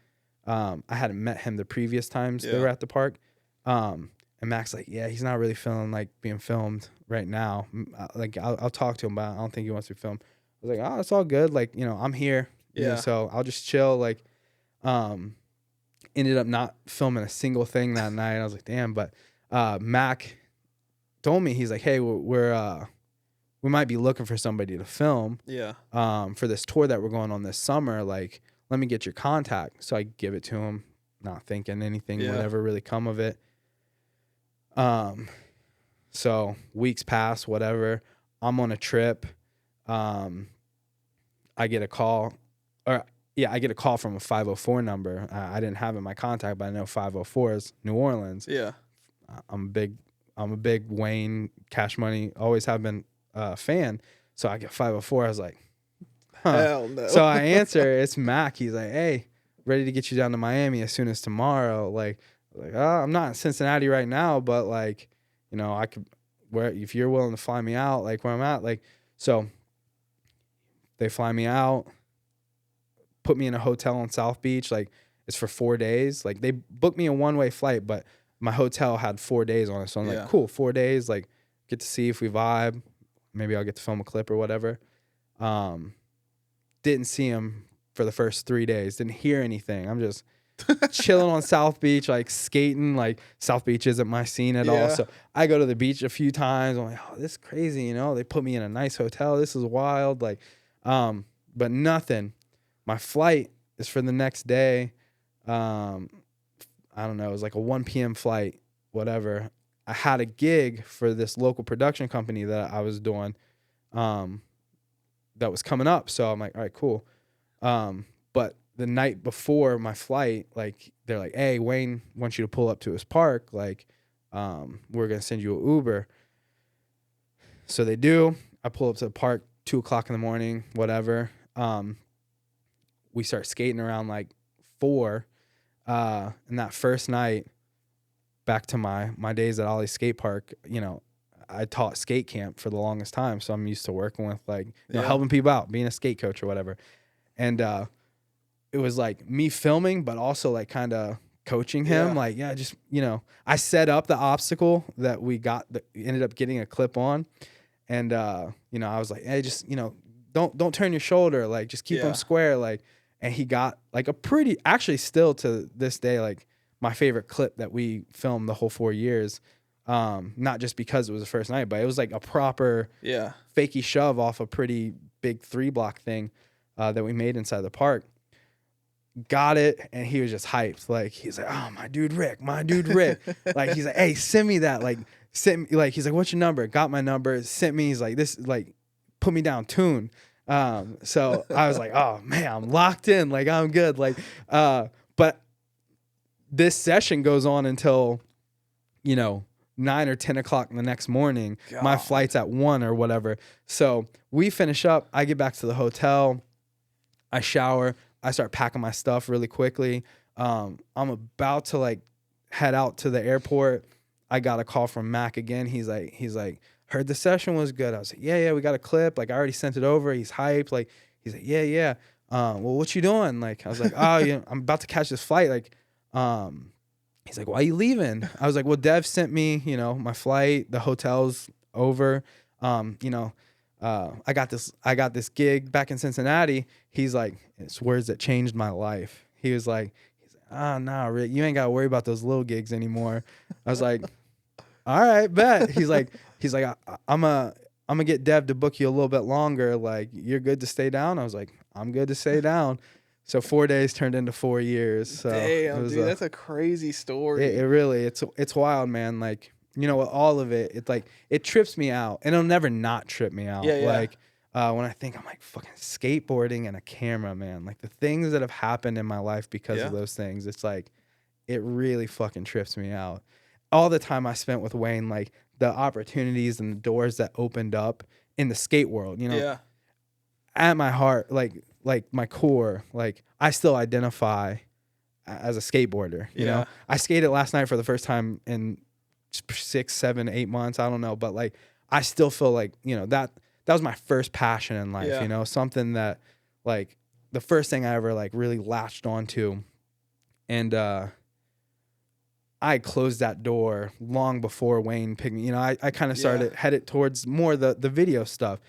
I hadn't met him the previous times they were at the park. And Mac's like, yeah, he's not really feeling like being filmed right now. Like, I'll talk to him, but I don't think he wants to be filmed. I was like, oh, it's all good. Like, you know, I'm here. Yeah. You know, so I'll just chill. Like, ended up not filming a single thing that night. I was like, damn. But Mac told me, he's like, hey, we might be looking for somebody to film. Yeah. For this tour that we're going on this summer. Like, let me get your contact. So I give it to him, not thinking anything would ever really come of it. So weeks pass, whatever. I'm on a trip. I get a call, I get a call from a 504 number. I didn't have it in my contact, but I know 504 is New Orleans. Yeah. I'm a big Wayne, Cash Money, always have been a fan. So I get 504. I was like, huh. Hell no. So I answer, it's Mac. He's like, hey, ready to get you down to Miami as soon as tomorrow. Like, I'm not in Cincinnati right now, but like, you know, I could, if you're willing to fly me out, like where I'm at, like, so they fly me out, put me in a hotel on South Beach. Like it's for 4 days. Like they booked me a one-way flight, but my hotel had 4 days on it. So I'm like, cool, 4 days, like get to see if we vibe. Maybe I'll get to film a clip or whatever. Didn't see him for the first 3 days. Didn't hear anything. I'm just chilling on South Beach, like skating. Like South Beach isn't my scene at all. So I go to the beach a few times. I'm like, oh, this is crazy. You know, they put me in a nice hotel. This is wild. Like, but nothing. My flight is for the next day. I don't know. It was like a 1 p.m. flight, whatever. I had a gig for this local production company that I was doing, that was coming up. So I'm like, all right, cool. But the night before my flight, like they're like, hey, Wayne wants you to pull up to his park. Like, we're going to send you an Uber. So they do. I pull up to the park, 2:00 in the morning, whatever. We start skating around like 4. And that first night, back to my days at Ollie Skate Park, you know, I taught skate camp for the longest time. So I'm used to working with like, you know, helping people out, being a skate coach or whatever. And, it was like me filming, but also like kind of coaching him. Like, yeah, just, you know, I set up the obstacle that we ended up getting a clip on. And, you know, I was like, hey, just, you know, don't turn your shoulder. Like, just keep them square. Like, and he got like actually still to this day, like my favorite clip that we filmed the whole 4 years. Not just because it was the first night, but it was like a proper fakey shove off a pretty big 3-block thing, that we made inside the park. Got it, and he was just hyped. Like, he's like, oh, my dude Rick. Like, he's like, hey, send me that. Like, send me, like, he's like, what's your number? Got my number, sent me. He's like, this, like, put me down, tune. So I was like, oh man, I'm locked in. Like, I'm good. Like, but this session goes on until, you know, 9 or 10 o'clock the next morning. God. My flight's at 1 or whatever. So we finish up. I get back to the hotel. I shower. I start packing my stuff really quickly. I'm about to like head out to the airport. I got a call from Mac again. He's like, heard the session was good. I was like, yeah, we got a clip. Like, I already sent it over. He's hyped. Like, he's like, yeah. Well, what you doing? Like, I was like, oh, you know, I'm about to catch this flight. Like, he's like, why are you leaving? I was like, well, Dev sent me, you know, my flight, the hotel's over. You know, I got this gig back in Cincinnati. He's like, it's words that changed my life. He was like, nah, Rick, you ain't got to worry about those little gigs anymore. I was like, all right, bet. He's like, I'm gonna get Dev to book you a little bit longer. Like, you're good to stay down. I was like, I'm good to stay down. So 4 days turned into 4 years. So damn, dude, that's a crazy story. It really, it's wild, man. Like, you know, with all of it, it's like, it trips me out, and it'll never not trip me out. Yeah. Like, when I think, I'm like, fucking skateboarding and a camera, man. Like, the things that have happened in my life because of those things, it's like, it really fucking trips me out. All the time I spent with Wayne, like the opportunities and the doors that opened up in the skate world, you know, at my heart, like my core, like I still identify as a skateboarder, you know. I skated last night for the first time in 6, 7, 8 months. I don't know. But like, I still feel like, you know, that was my first passion in life, you know, something that like the first thing I ever like really latched onto. And, I closed that door long before Wayne picked me. You know, I kind of started headed towards more the video stuff.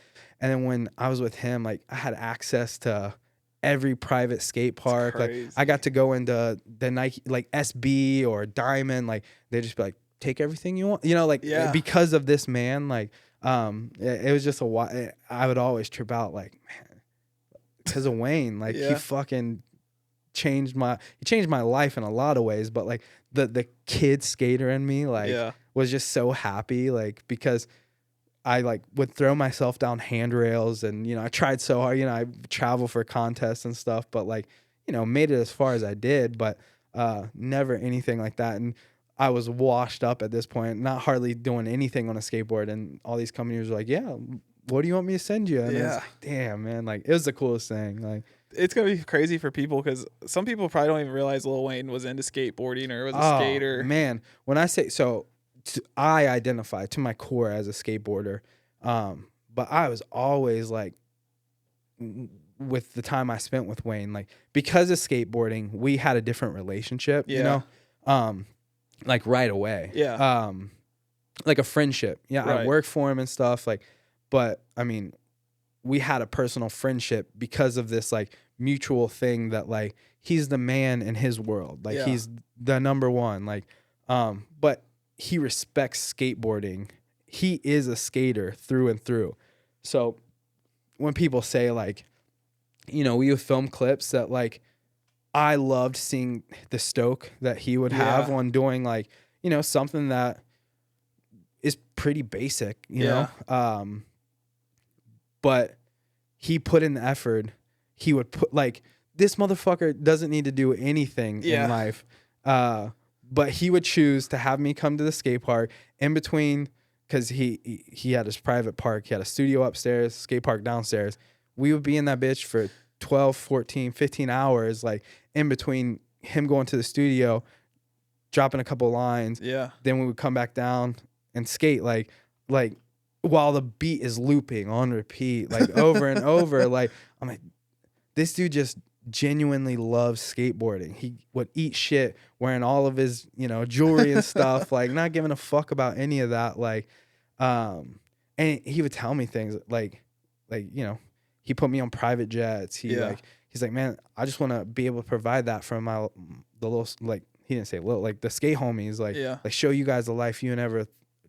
And then when I was with him, like I had access to every private skate park. Like I got to go into the Nike, like SB or Diamond. Like they just be like, take everything you want. You know, like because of this man, like it was just I would always trip out like, man, because of Wayne, like he fucking changed my life in a lot of ways. But like the kid skater in me like was just so happy, like because I like would throw myself down handrails, and you know I tried so hard, you know I travel for contests and stuff, but like you know made it as far as I did, but never anything like that. And I was washed up at this point, not hardly doing anything on a skateboard, and all these companies were like, yeah, what do you want me to send you? And I was like, damn, man, like it was the coolest thing. Like it's gonna be crazy for people because some people probably don't even realize Lil Wayne was into skateboarding or was a skater. Man, when I say so, I identify to my core as a skateboarder, but I was always like, with the time I spent with Wayne, like because of skateboarding, we had a different relationship. You know, like right away. Yeah. Like a friendship. Yeah, I Right. worked for him and stuff. Like, but I mean, we had a personal friendship because of this like mutual thing that like he's the man in his world. Like Yeah. he's the number one. Like, but he respects skateboarding. He is a skater through and through. So when people say like, you know, we would film clips that like I loved seeing the stoke that he would have Yeah. on doing like, you know, something that is pretty basic, you Yeah. know? But he put in the effort. He would put like this motherfucker doesn't need to do anything Yeah. in life. But he would choose to have me come to the skate park in between because he had his private park. He had a studio upstairs, skate park downstairs. We would be in that bitch for 12, 14, 15 hours, like in between him going to the studio, dropping a couple lines. Yeah. Then we would come back down and skate like while the beat is looping on repeat, like over and over. Like I'm like, this dude just genuinely loves skateboarding. He would eat shit wearing all of his, you know, jewelry and stuff, like not giving a fuck about any of that. Like, and he would tell me things like, you know, he put me on private jets. He's like, man, I just want to be able to provide that for the little, like, he didn't say little, like the skate homies, like, like show you guys the life you never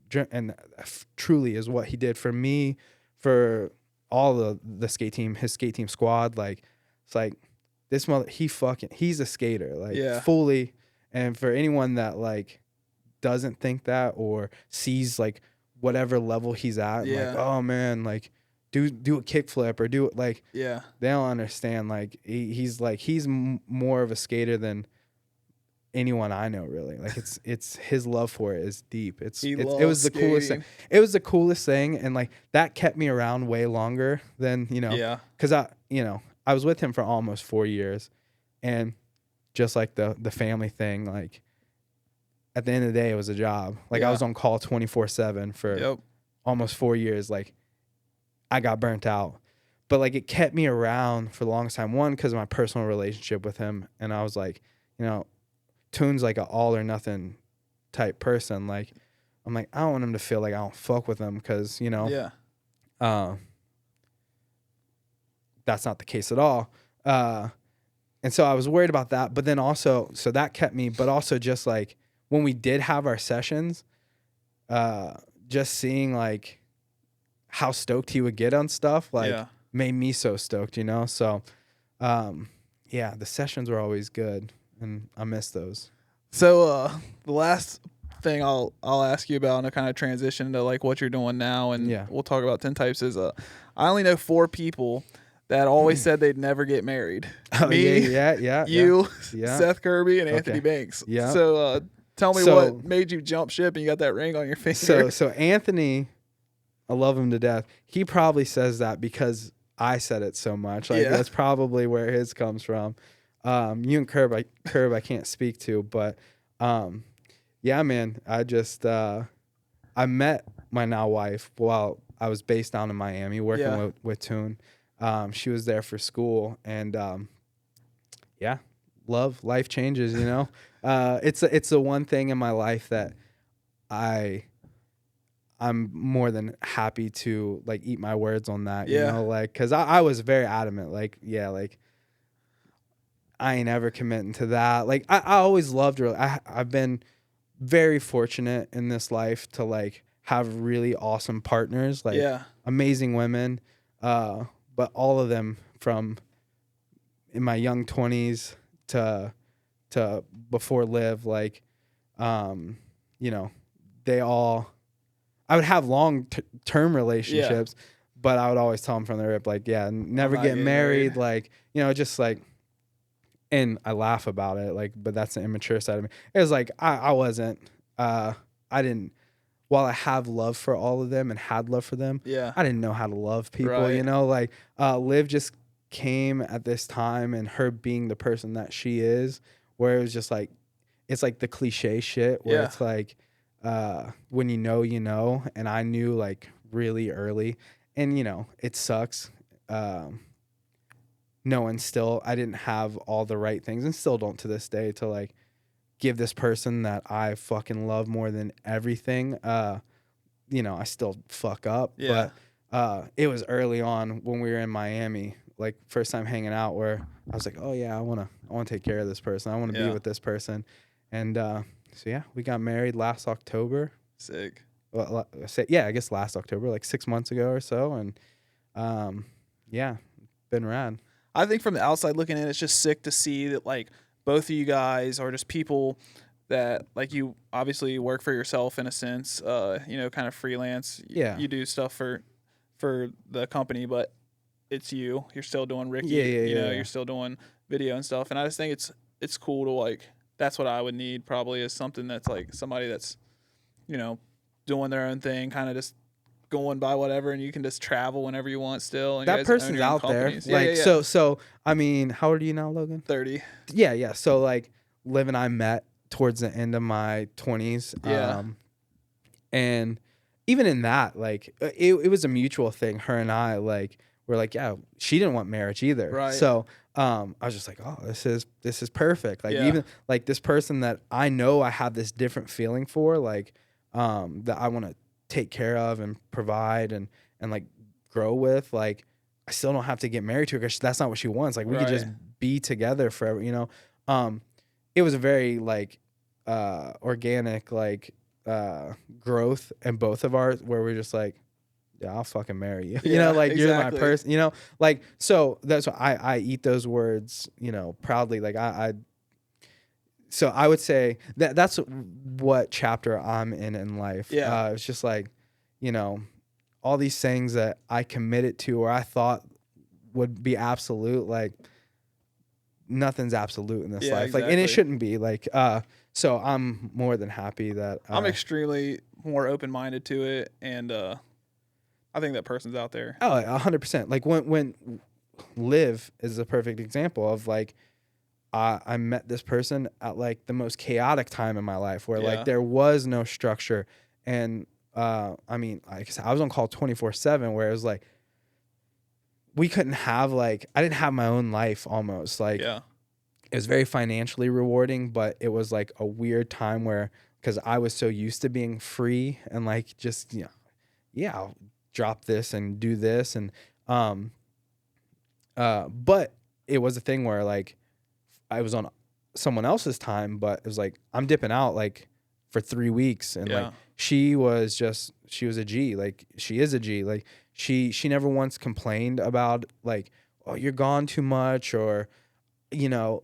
dreamt. And truly is what he did for me, for all the skate team, his skate team squad. Like, it's like this he's a skater, like fully. And for anyone that like doesn't think that or sees like whatever level he's at, like, oh man, like do a kickflip or do it, like, they don't understand. Like he's more of a skater than anyone I know, really. Like it's his love for it is deep. It was the coolest thing. It was the coolest thing, and like that kept me around way longer than, you know, because I was with him for almost 4 years, and just like the family thing, like at the end of the day, it was a job. Like I was on call 24/7 for almost 4 years. Like I got burnt out, but like it kept me around for the longest time. One, because of my personal relationship with him, and I was like, you know, Toon's like an all or nothing type person. Like I'm like, I don't want him to feel like I don't fuck with him, because, you know, that's not the case at all. And so I was worried about that, but then also, so that kept me, but also just like when we did have our sessions, just seeing like how stoked he would get on stuff, like made me so stoked, you know? So, the sessions were always good, and I miss those. So, the last thing I'll ask you about, and I kind of transition to like what you're doing now, and we'll talk about 10 types, is I only know 4 people that always said they'd never get married. Me, you, Seth Kirby, and Anthony Banks. Yeah. So tell me what made you jump ship and you got that ring on your finger. So Anthony, I love him to death. He probably says that because I said it so much. Like that's probably where his comes from. You and Curb I can't speak to, but man, I just I met my now wife while I was based down in Miami working with Toon. She was there for school, and life changes, you know. It's the one thing in my life that I'm more than happy to like eat my words on that, you know, like, cause I was very adamant, like, like I ain't ever committing to that. Like I always loved her. I've been very fortunate in this life to like have really awesome partners, like amazing women, but all of them from in my young 20s to before Liv, like, you know, they all, I would have long-term relationships, but I would always tell them from the rip, like, never get married, like, you know, just like, and I laugh about it, like, but that's the immature side of me. It was like, I wasn't, I didn't, while I have love for all of them and had love for them, I didn't know how to love people, you know, like, Liv just came at this time, and her being the person that she is, where it was just like, it's like the cliche shit where it's like, when you know, and I knew like really early, and you know, it sucks. Knowing still I didn't have all the right things, and still don't to this day, to like give this person that I fucking love more than everything, you know, I still fuck up. Yeah. But it was early on when we were in Miami, like first time hanging out, where I was like, oh yeah, I wanna take care of this person. I wanna be with this person. And so yeah, we got married last October. Sick. Well, yeah, I guess last October, like 6 months ago or so. And yeah, been rad. I think from the outside looking in, it's just sick to see that like both of you guys are just people that like you obviously work for yourself in a sense, you know, kind of freelance. Yeah. You do stuff for the company, but it's you. You're still doing Ricky. You know, you're still doing video and stuff. And I just think it's cool to like, that's what I would need probably, is something that's like somebody that's, you know, doing their own thing, kind of just going by whatever, and you can just travel whenever you want still. And that person's out there. Like, so I mean, how old are you now, Logan? 30. Yeah. So like Liv and I met towards the end of my 20s. Yeah. And even in that, like it was a mutual thing. Her and I, like, we're like, yeah, she didn't want marriage either. Right. So I was just like, oh, this is perfect. Like even like this person that I know I have this different feeling for, like that I want to take care of and provide and like grow with. Like I still don't have to get married to her because that's not what she wants. Like we could just be together forever, you know. It was a very like organic like growth in both of ours, where we're just like, yeah, I'll fucking marry you. You know, like you're my person, you know, like, so that's why I eat those words, you know, proudly. Like so I would say that's what chapter I'm in life. Yeah. It's just like, you know, all these things that I committed to or I thought would be absolute, like nothing's absolute in this life. Exactly. Like, and it shouldn't be like, so I'm more than happy that I'm extremely more open-minded to it. And, I think that person's out there. Oh, 100%. Like when Liv is a perfect example of like, I met this person at like the most chaotic time in my life where like there was no structure. And I mean, I was on call 24/7, where it was like, we couldn't have like, I didn't have my own life almost. Like it was very financially rewarding, but it was like a weird time where, because I was so used to being free and like just, you know, I'll drop this and do this. And but it was a thing where like I was on someone else's time, but it was like I'm dipping out like for 3 weeks. And like she was a G. Like she is a G. Like she never once complained about like, oh, you're gone too much, or, you know,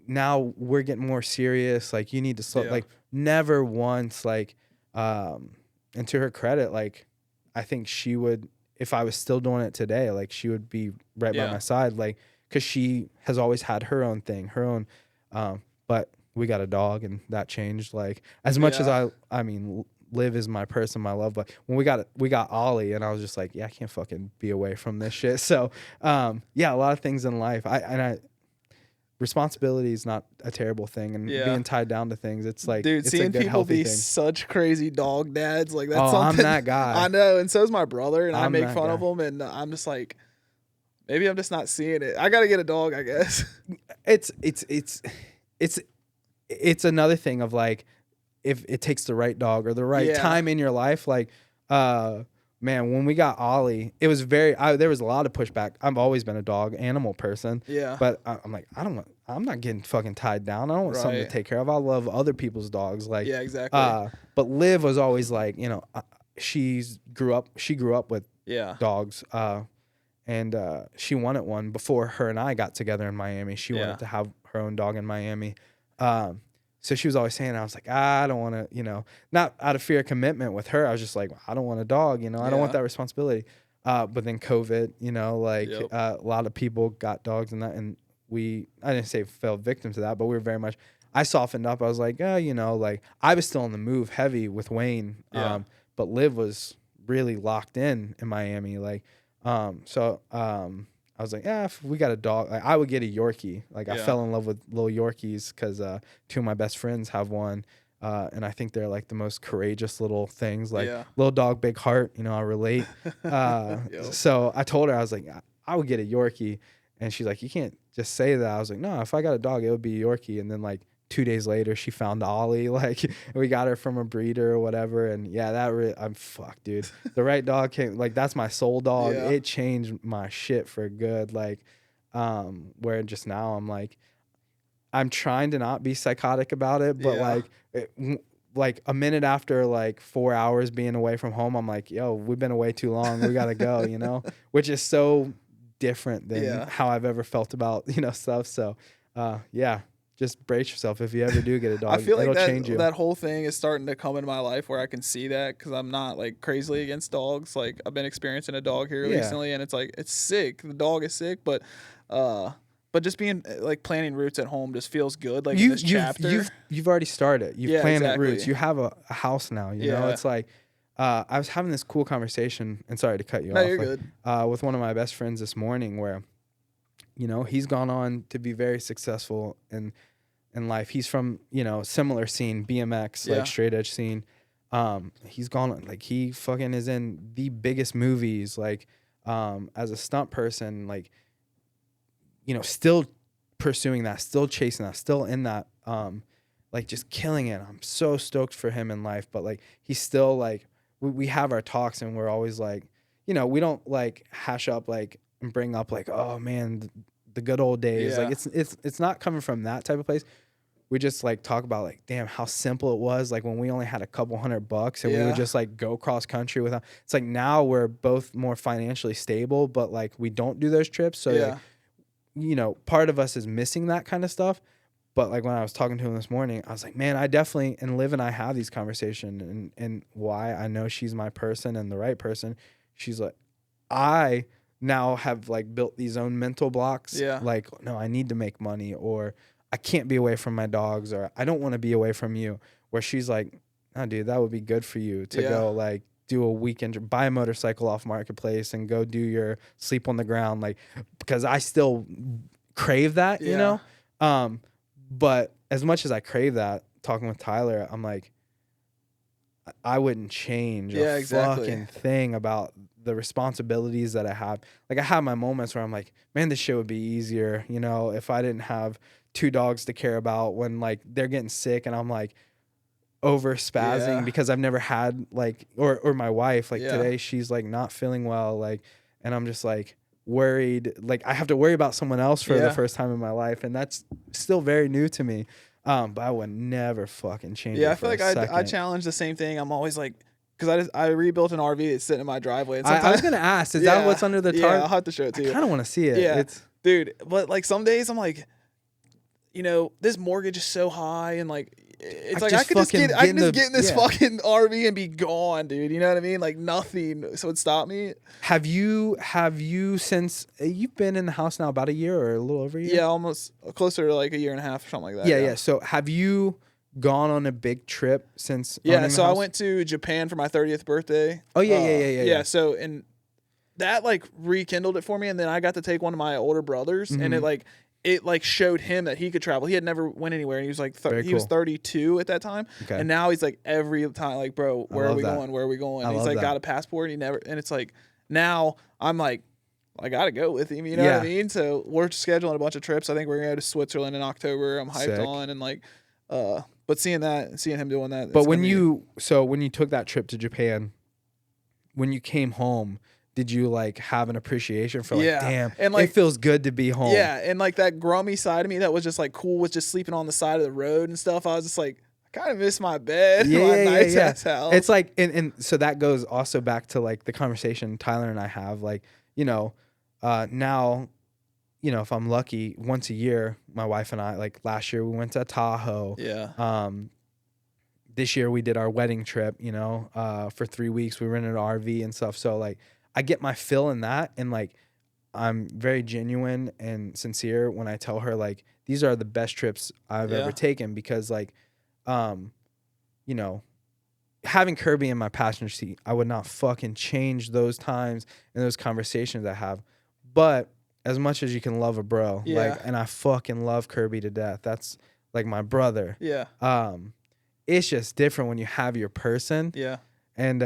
now we're getting more serious, like you need to slow. Like never once. Like and to her credit, like I think she would, if I was still doing it today, like she would be right by my side, like, because she has always had her own thing, her own. But we got a dog, and that changed. Like as much as I mean, Liv is my person, my love. But when we got Ollie, and I was just like, yeah, I can't fucking be away from this shit. So yeah, a lot of things in life. Responsibility is not a terrible thing, and being tied down to things, it's like, dude, it's seeing a good, people be thing. such crazy dog dads, like that's I'm something. that guy. I know, and so is my brother, and I make fun guy. of him, and I'm just like, maybe I'm just not seeing it. I gotta get a dog, I guess. It's another thing of like, if it takes the right dog or the right time in your life, like man, when we got Ollie, it was there was a lot of pushback. I've always been a dog animal person. Yeah. But I'm like, I'm not getting fucking tied down. I don't want something to take care of. I love other people's dogs. Like, yeah, exactly. But Liv was always like, you know, she grew up with dogs. And she wanted one before her and I got together in Miami. She wanted to have her own dog in Miami. So she was always saying, I was like, I don't want to, you know, not out of fear of commitment with her. I was just like, I don't want a dog, you know, I don't want that responsibility. But then COVID, you know, like a lot of people got dogs and that, and I didn't say fell victim to that, but we were very much, I softened up. I was like, you know, like I was still on the move heavy with Wayne. But Liv was really locked in Miami. Like, I was like, if we got a dog, like, I would get a Yorkie. Like I fell in love with little Yorkies because 2 of my best friends have one. And I think they're like the most courageous little things, like little dog, big heart, you know, I relate. So I told her, I was like, I would get a Yorkie. And she's like, you can't just say that. I was like, no, if I got a dog, it would be a Yorkie. And then like 2 days later she found Ollie. Like we got her from a breeder or whatever. And yeah, I'm fucked, dude. The right dog came, like that's my soul dog. Yeah. It changed my shit for good. Like, where just now I'm like, I'm trying to not be psychotic about it, but like a minute after like 4 hours being away from home, I'm like, yo, we've been away too long. We got to go, you know, which is so different than how I've ever felt about, you know, stuff. So, yeah, just brace yourself. If you ever do get a dog, I feel like it'll change you. that whole thing is starting to come into my life where I can see that, because I'm not like crazily against dogs. Like I've been experiencing a dog here recently, and it's like, it's sick. The dog is sick, but just being like planting roots at home just feels good. Like in this chapter, you've already started. You've planted roots. You have a house now. You know, it's like, I was having this cool conversation, and sorry to cut you off. No, you're good. With one of my best friends this morning, where, you know, he's gone on to be very successful in life. He's from, you know, similar scene, BMX, like straight edge scene. He's gone on, like he fucking is in the biggest movies, like, as a stunt person, like, you know, still pursuing that, still chasing that, still in that, like just killing it. I'm so stoked for him in life, but like, he's still like, we have our talks, and we're always like, you know, we don't like hash up like and bring up like, oh man, the good old days. Like it's not coming from that type of place. We just like talk about like, damn, how simple it was. Like when we only had a couple $100 and we would just like go cross country without, it's like now we're both more financially stable, but like we don't do those trips. So like, you know, part of us is missing that kind of stuff. But like when I was talking to him this morning, I was like, man, I definitely, and Liv and I have these conversations, and why I know she's my person and the right person. She's like, I now have like built these own mental blocks. Like, no, I need to make money, or I can't be away from my dogs, or I don't want to be away from you. Where she's like, oh, dude, that would be good for you to go like do a weekend, buy a motorcycle off Marketplace and go do your sleep on the ground. Like, because I still crave that, you know? But as much as I crave that, talking with Tyler, I'm like, I wouldn't change a fucking thing about the responsibilities that I have. Like I have my moments where I'm like, man, this shit would be easier, you know, if I didn't have 2 dogs to care about when like they're getting sick and I'm like over spazzing because I've never had like, or my wife, like today she's like not feeling well, like, and I'm just like worried, like I have to worry about someone else for the first time in my life, and that's still very new to me. But I would never fucking change it. I feel like I challenge the same thing. I'm always like, because I rebuilt an RV that's sitting in my driveway. And I was gonna ask, is that what's under the tarp? Yeah, I'll have to show it to you. I kind of want to see it. Yeah, dude. But like some days I'm like, you know, this mortgage is so high, and like it's like I can just get in this fucking RV and be gone, dude. You know what I mean? Like nothing so would stop me. Have you since you've been in the house now about a year or a little over a year? Yeah, almost closer to like a year and a half or something like that. Yeah. So have you gone on a big trip since? Yeah, so I went to Japan for my 30th birthday. Oh yeah. So and that like rekindled it for me, and then I got to take one of my older brothers, and it showed him that he could travel. He had never went anywhere, and he was like he was 32 at that time, and now he's like every time like, bro, where are we going? Where are we going? And he's like got a passport, and and it's like now I'm like, I gotta go with him, you know what I mean? So we're scheduling a bunch of trips. I think we're gonna go to Switzerland in October. I'm hyped on, and like but seeing him doing that. But when you took that trip to Japan, when you came home, did you like have an appreciation for like, damn, and like, it feels good to be home? Yeah, and like that grummy side of me that was just like cool with just sleeping on the side of the road and stuff. I was just like, I kind of miss my bed, my nice ass house. It's like, and so that goes also back to like the conversation Tyler and I have, like, you know, now, you know, if I'm lucky, once a year, my wife and I, like last year we went to Tahoe. Yeah. This year we did our wedding trip, you know, for 3 weeks. We rented an RV and stuff. So like, I get my fill in that, and like I'm very genuine and sincere when I tell her like these are the best trips I've ever taken, because like you know, having Kirby in my passenger seat, I would not fucking change those times and those conversations I have. But as much as you can love a bro, like, and I fucking love Kirby to death. That's like my brother. Yeah. It's just different when you have your person. Yeah. And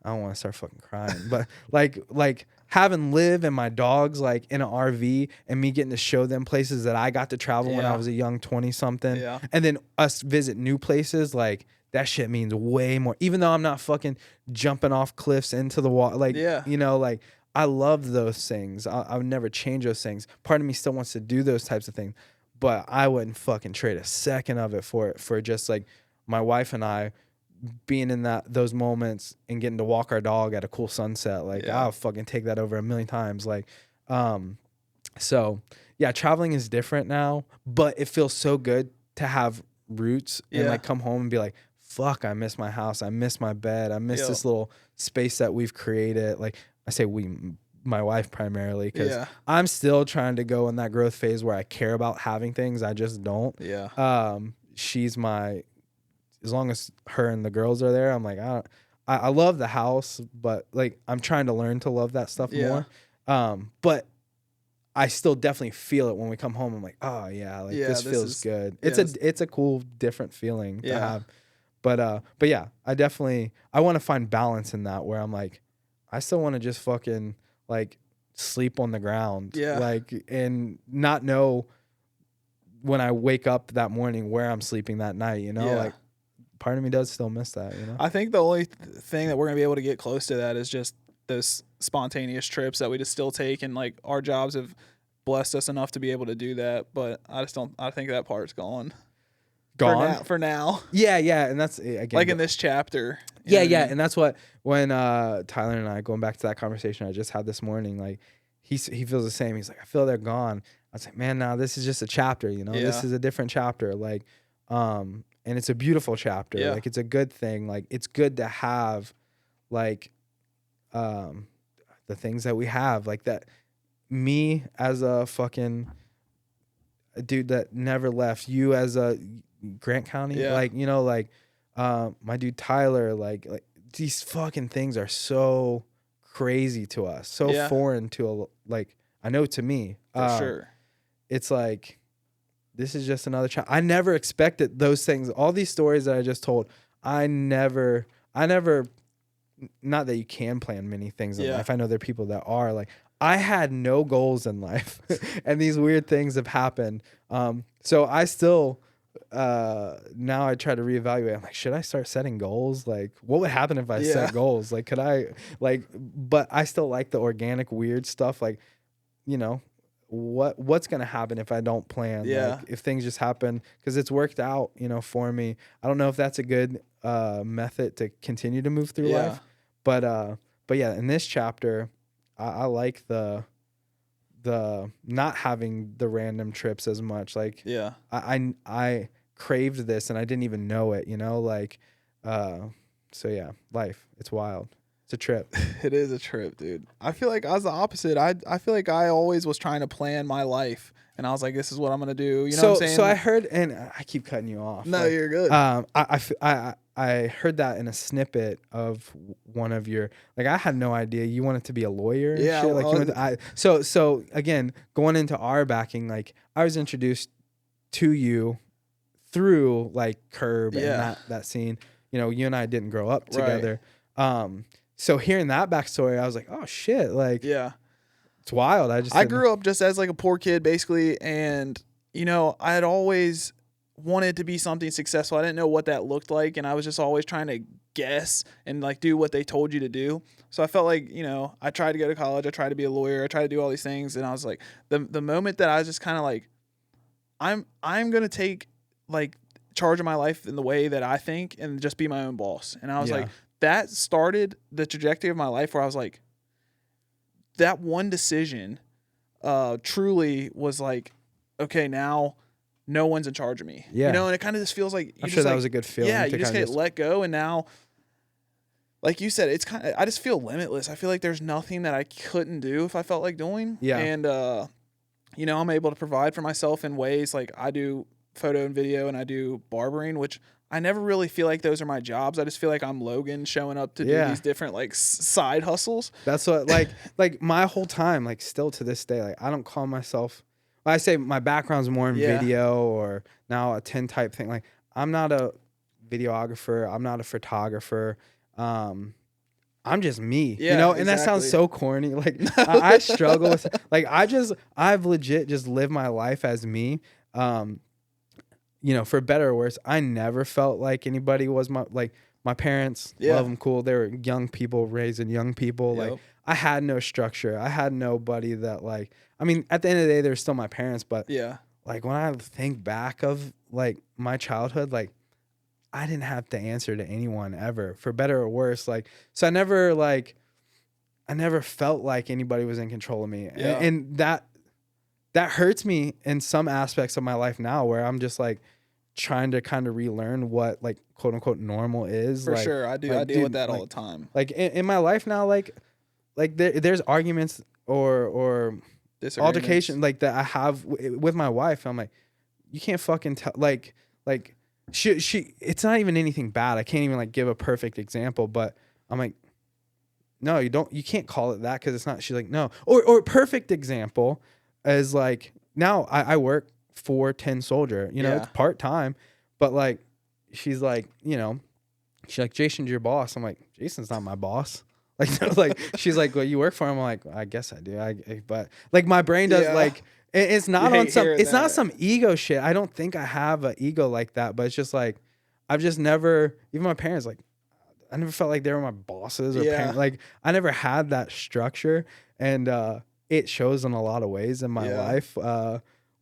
don't want to start fucking crying, but like having Liv and my dogs like in an RV and me getting to show them places that I got to travel when I was a young 20 something, and then us visit new places, like that shit means way more. Even though I'm not fucking jumping off cliffs into the water, like you know, like I love those things. I would never change those things. Part of me still wants to do those types of things, but I wouldn't fucking trade a second of it for just like my wife and I being in those moments and getting to walk our dog at a cool sunset. Like I'll fucking take that over a million times. Like, so yeah, traveling is different now, but it feels so good to have roots and like come home and be like, fuck, I miss my house. I miss my bed. I miss this little space that we've created. Like I say my wife primarily, because I'm still trying to go in that growth phase where I care about having things. I just don't. She's as long as her and the girls are there, I'm like, I love the house, but like I'm trying to learn to love that stuff more. But I still definitely feel it when we come home. I'm like, oh yeah, like this feels good. It's a cool, different feeling to have. But yeah, I want to find balance in that, where I'm like, I still want to just fucking like sleep on the ground, like, and not know when I wake up that morning where I'm sleeping that night, you know, like part of me does still miss that, you know. I think the only thing that we're gonna be able to get close to that is just those spontaneous trips that we just still take, and like our jobs have blessed us enough to be able to do that. But I think that part's gone. For now. Yeah, and that's again like in this chapter. And that's what when Tyler and I, going back to that conversation I just had this morning, like he feels the same. He's like, I feel they're gone. I was like, man, now this is just a chapter, you know. This is a different chapter, like and it's a beautiful chapter. Like it's a good thing. Like it's good to have like the things that we have, like that. Me as a fucking dude that never left, you as a Grant County, like, you know, like my dude Tyler, like these fucking things are so crazy to us, so foreign to like, I know to me, for sure. It's like, this is just another child. I never expected those things. All these stories that I just told, I never, not that you can plan many things in life. I know there are people that are like, I had no goals in life and these weird things have happened. So I still, now I try to reevaluate. I'm like, should I start setting goals? Like, what would happen if I set goals? Like, could I, like, but I still like the organic weird stuff. Like, you know, what's going to happen if I don't plan? Like, if things just happen, because it's worked out, you know, for me. I don't know if that's a good method to continue to move through life. But yeah, in this chapter, I like the not having the random trips as much. Like, I craved this and I didn't even know it, you know, like, so yeah, life, it's wild. It's a trip. It is a trip, dude. I feel like I was the opposite. I feel like I always was trying to plan my life, and I was like, this is what I'm going to do. You know what I'm saying? So I heard, and I keep cutting you off. No, like, you're good. I heard that in a snippet of one of your, like, I had no idea you wanted to be a lawyer. And shit. Like, so again, going into our backing, like, I was introduced to you through like Curb and that scene. You know, you and I didn't grow up together. Right. So hearing that backstory, I was like, oh shit, like, it's wild. I grew up just as like a poor kid, basically, and you know, I had always wanted to be something successful. I didn't know what that looked like, and I was just always trying to guess and like do what they told you to do. So I felt like, you know, I tried to go to college, I tried to be a lawyer, I tried to do all these things, and I was like, the moment that I was just kind of like, I'm gonna take like charge of my life in the way that I think and just be my own boss. And I was like, that started the trajectory of my life where I was like, that one decision truly was like, okay, now no one's in charge of me. You know, and it kind of just feels like, I'm sure that was a good feeling. Yeah, you just get let go, and now, like you said, it's kind of, I just feel limitless. I feel like there's nothing that I couldn't do if I felt like doing. Yeah. And you know, I'm able to provide for myself in ways like I do photo and video and I do barbering, which I never really feel like those are my jobs. I just feel like I'm Logan showing up to do these different like side hustles. That's what like my whole time, like still to this day, like I don't call myself, I say my background's more in video or now a 10 type thing. Like I'm not a videographer. I'm not a photographer. I'm I'm just me, Yeah, you know, and that sounds exactly. so corny. Like I struggle with like I've legit just lived my life as me. You know, for better or worse, I never felt like anybody was my parents. Yeah. Love them, cool. They were young people raising young people. Like Yep. I had no structure. I had nobody that like. I mean, at the end of the day, they're still my parents, but Yeah. like when I think back of like my childhood, like I didn't have to answer to anyone ever, for better or worse. Like so, I never felt like anybody was in control of me, Yeah. and that hurts me in some aspects of my life now, where I'm just like trying to kind of relearn what like quote unquote normal is. For like, sure. I do. like, I deal dude, with that all like, the time. like in my life now, like there's arguments or Disagreements. altercation like that I have with my wife. I'm like, you can't fucking tell like she it's not even anything bad. I can't even like give a perfect example, but I'm like, no, you can't call it that because it's not. She's like, no. Or perfect example is like now I work for 10 Soldier, you know, Yeah. it's part-time, but like she's like, you know, she's like, Jason's your boss. I'm like, Jason's not my boss. Like, like she's like, well, you work for him. I'm like, I guess I do. But like my brain does Yeah. like it's not You on hate some hearing it's not that. some ego shit. I don't think I have an ego like that, but it's just like I've just never, even my parents, like I never felt like they were my bosses or Yeah. parents. Like I never had that structure, and it shows in a lot of ways in my Yeah. life,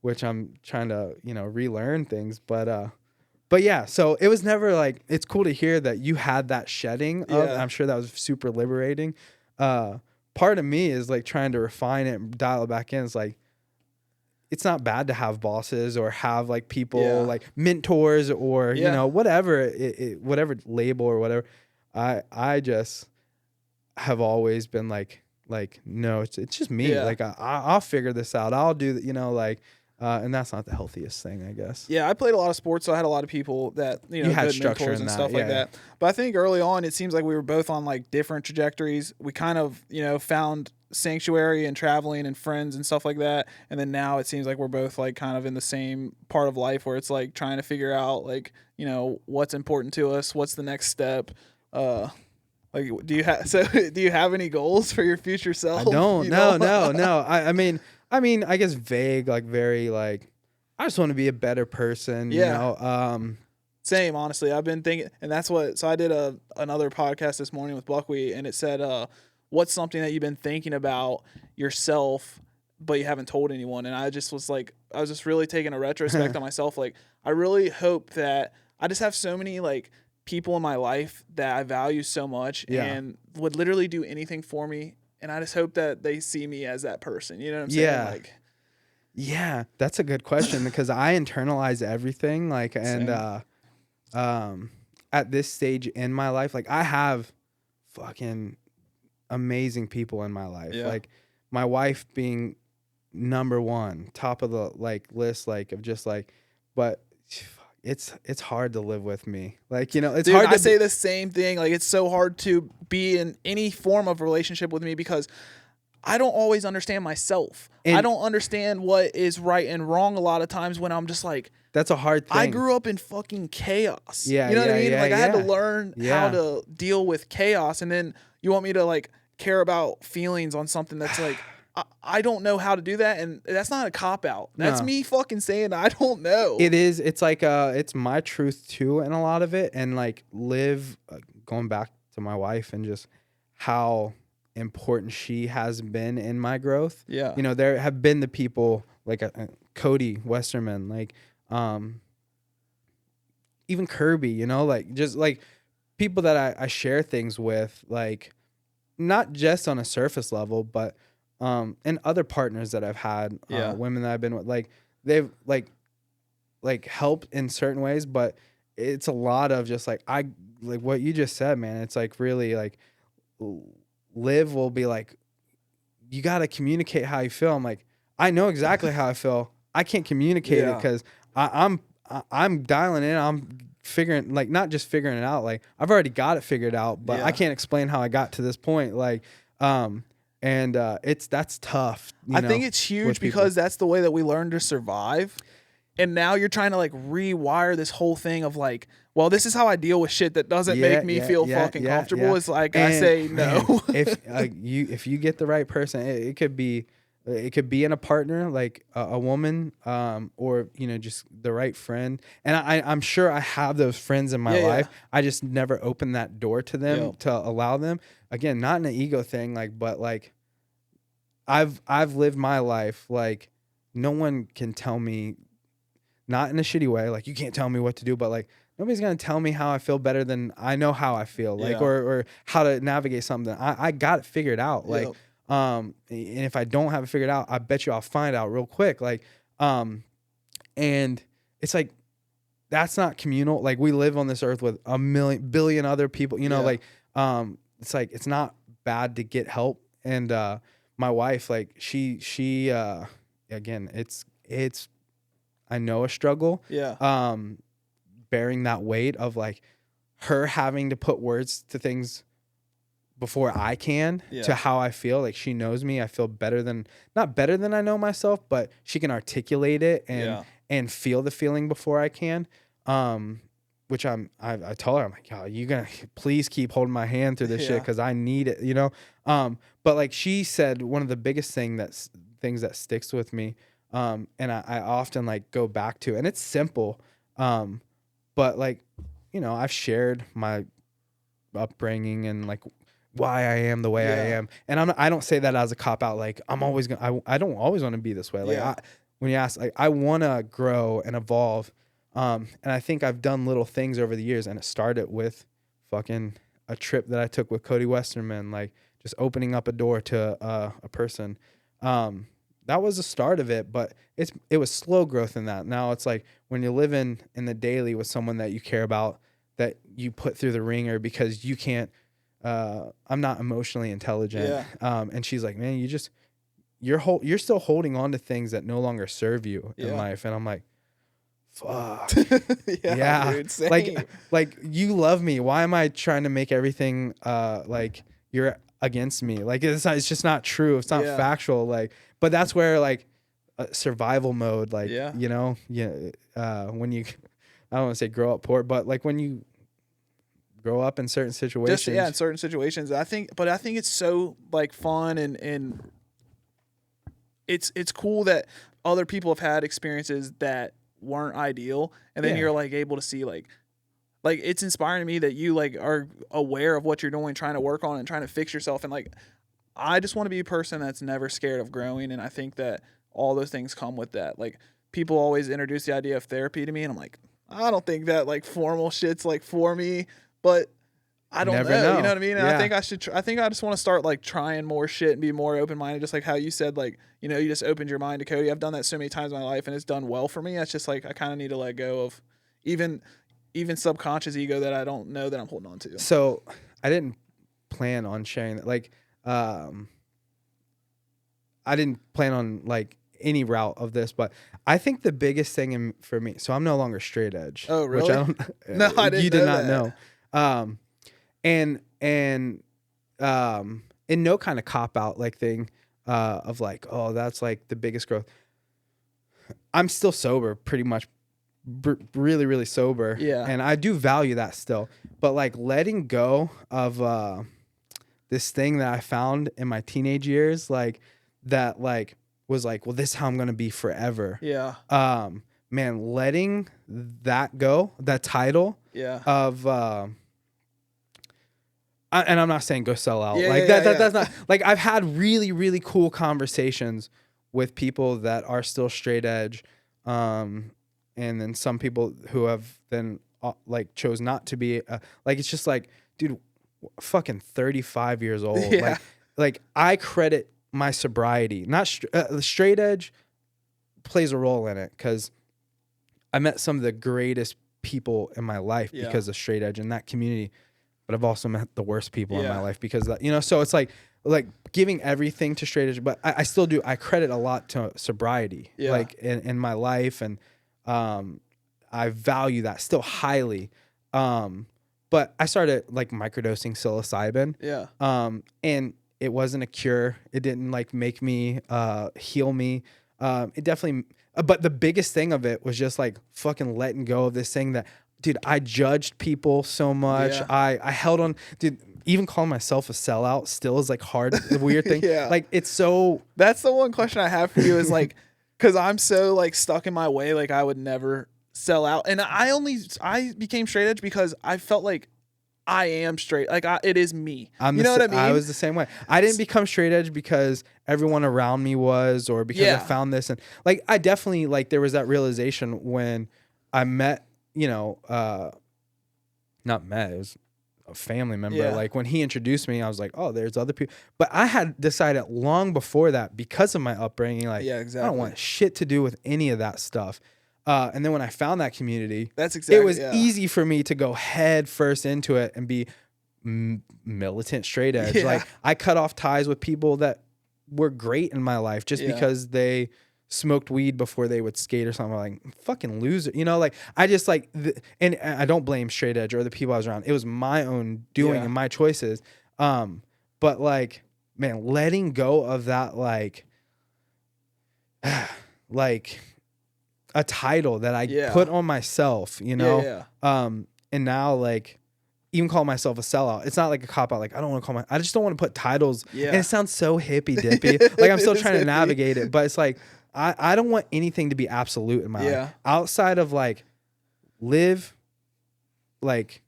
which I'm trying to, you know, relearn things. But yeah, so it was never like, it's cool to hear that you had that shedding of, Yeah. I'm sure that was super liberating. Part of me is like trying to refine it and dial it back in. It's like, it's not bad to have bosses or have like people Yeah. like mentors or, you Yeah. know, whatever, whatever label or whatever. I just have always been like, no, it's just me. Yeah. Like I'll figure this out. I'll do that, you know, like, and that's not the healthiest thing, I guess. Yeah, I played a lot of sports, so I had a lot of people that, you know, You had good structure mentors in and that, stuff like yeah. that. But I think early on, it seems like we were both on like different trajectories. We kind of, you know, found sanctuary and traveling and friends and stuff like that. And then now it seems like we're both like kind of in the same part of life where it's like trying to figure out like, you know, what's important to us, what's the next step. Like, do you have any goals for your future self? I don't. You know? No. I mean, I guess vague, like very like, I just want to be a better person. Yeah. You know. Same, honestly. I've been thinking, and that's what. So I did another podcast this morning with Buckwheat, and it said, "What's something that you've been thinking about yourself, but you haven't told anyone?" And I just was like, I was just really taking a retrospect on myself. Like, I really hope that I just have so many like people in my life that I value so much and would literally do anything for me, and I just hope that they see me as that person. You know what I'm saying? Yeah. Like, yeah, that's a good question because I internalize everything. Like, and at this stage in my life, like I have fucking amazing people in my life. Yeah. Like my wife being number one, top of the like list, like of just like, but it's hard to live with me. Like, you know, it's dude, hard to I say the same thing. Like, it's so hard to be in any form of relationship with me because I don't always understand myself. I don't understand what is right and wrong a lot of times when I'm just like, that's a hard thing. I grew up in fucking chaos. Yeah, you know what I mean? yeah, Like, I had to yeah. learn how to deal with chaos, and then you want me to like care about feelings on something that's like, I don't know how to do that, and that's not a cop out. That's me fucking saying I don't know. It is. It's like it's my truth too, in a lot of it, and like going back to my wife and just how important she has been in my growth. Yeah. You know, there have been the people like Cody Westerman, like even Kirby, you know, like just like people that I share things with, like not just on a surface level, but and other partners that I've had, women that I've been with, like they've like helped in certain ways, but it's a lot of just like like what you just said, man. It's like really like Liv will be like, you got to communicate how you feel. I'm like, I know exactly how I feel. I can't communicate it because I'm dialing in. I'm figuring, like, not just figuring it out. Like, I've already got it figured out, but I can't explain how I got to this point. Like, that's tough. I think it's huge because that's the way that we learn to survive. And now you're trying to like rewire this whole thing of like, well, this is how I deal with shit that doesn't make me feel fucking comfortable. It's like, and, I say no. Man, if you get the right person, it could be in a partner, like a woman, or, you know, just the right friend. And I'm sure I have those friends in my life. I just never opened that door to them to allow them. Again, not an ego thing, like, but like I've lived my life. Like no one can tell me, not in a shitty way, like you can't tell me what to do, but like nobody's gonna tell me how I feel better than I know how I feel, like or how to navigate something. I got it figured out, like and if I don't have it figured out, I bet you I'll find out real quick, like and it's like that's not communal. Like we live on this earth with a billion other people, you know, like it's like it's not bad to get help. And my wife, like she again, it's I know a struggle. Bearing that weight of like her having to put words to things before I can to how I feel. Like she knows me. I feel not better than I know myself, but she can articulate it and feel the feeling before I can. Which I told her, I'm like, yo, you gonna please keep holding my hand through this shit, because I need it, you know. But like she said, one of the biggest things that sticks with me, and I often like go back to, and it's simple, but like, you know, I've shared my upbringing and like why I am the way I am, and I don't say that as a cop out. Like I'm always gonna, I don't always want to be this way. Like when you ask, like I want to grow and evolve, and I think I've done little things over the years, and it started with fucking a trip that I took with Cody Westerman, like just opening up a door to a person. That was the start of it, but it was slow growth in that. Now it's like when you're living in the daily with someone that you care about, that you put through the ringer because you can't, I'm not emotionally intelligent. And she's like, man, you're still holding on to things that no longer serve you in life. And I'm like, fuck. Dude, like you love me. Why am I trying to make everything, like you're against me? Like it's just not true. It's not factual. Like, but that's where like survival mode, like, you know, when you, I don't want to say grow up poor, but like when you grow up in certain situations. In certain situations. I think it's so like fun and it's cool that other people have had experiences that weren't ideal, and then you're like able to see like it's inspiring to me that you like are aware of what you're doing, trying to work on and trying to fix yourself. And like I just want to be a person that's never scared of growing, and I think that all those things come with that. Like people always introduce the idea of therapy to me, and I'm like, I don't think that like formal shit's like for me, but I don't know. You know what I mean? And I think I should. I think I just want to start like trying more shit and be more open minded. Just like how you said, like, you know, you just opened your mind to Cody. I've done that so many times in my life, and it's done well for me. It's just like I kind of need to let go of even subconscious ego that I don't know that I'm holding on to. So I didn't plan on sharing that. Like, I didn't plan on like any route of this, but I think the biggest thing for me. So I'm no longer straight edge. Oh, really? Which I don't. No, I didn't. You did not know. And in no kind of cop out like thing of like, oh, that's like the biggest growth. I'm still sober, pretty much, really, really sober. Yeah. And I do value that still, but like letting go of this thing that I found in my teenage years, like that, like was like, well, this is how I'm gonna be forever. Yeah. Man, letting that go, that title. Yeah. Of and I'm not saying go sell out. That's not like I've had really, really cool conversations with people that are still straight edge. And then some people who have then like chose not to be like, it's just like, dude, fucking 35 years old. Yeah. Like I credit my sobriety, not straight edge plays a role in it. 'Cause I met some of the greatest people in my life because of straight edge in that community. But I've also met the worst people in my life because of that, you know, so it's like giving everything to straight edge, but I still do. I credit a lot to sobriety, like in my life. And, I value that still highly. But I started like microdosing psilocybin. Yeah. And it wasn't a cure. It didn't like make me, heal me. It definitely, But the biggest thing of it was just like fucking letting go of this thing that, dude, I judged people so much. Yeah. I held on, dude. Even calling myself a sellout still is like hard, the weird thing. Yeah. Like it's so. That's the one question I have for you is like, because I'm so like stuck in my way, like I would never sell out. And I became straight edge because I felt like I am straight. Like it is me. You know what I mean? I was the same way. I didn't become straight edge because everyone around me was, or because I found this. And like, I definitely like, there was that realization when I met, you know, not met, it was a family member. Yeah. Like when he introduced me, I was like, oh, there's other people. But I had decided long before that, because of my upbringing, like, yeah, exactly. I don't want shit to do with any of that stuff. And then when I found that community, it was easy for me to go head first into it and be militant straight edge. Yeah. Like I cut off ties with people that were great in my life just because they smoked weed before they would skate or something. Like fucking loser, you know, like I just like, and I don't blame straight edge or the people I was around. It was my own doing and my choices. But like, man, letting go of that, like a title that I put on myself, you know? And now like even call myself a sellout. It's not like a cop out. Like I don't want to I just don't want to put titles. And it sounds so hippy dippy. Like I'm still trying to navigate it, but it's like, I don't want anything to be absolute in my life. Outside of like live, like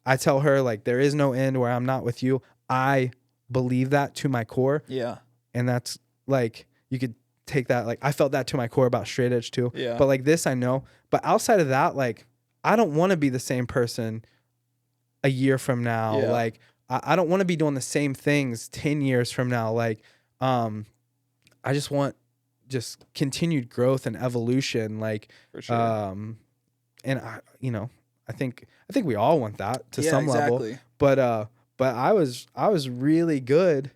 I tell her like there is no end where I'm not with you. I believe that to my core. Yeah. And that's like, you could take that, like I felt that to my core about straight edge too. Yeah. But like this I know. But outside of that, like I don't want to be the same person a year from now. Yeah. Like I don't want to be doing the same things 10 years from now. Like I just want just continued growth and evolution. Like For sure. and I, you know, I think we all want that to some exactly. level. But I was really good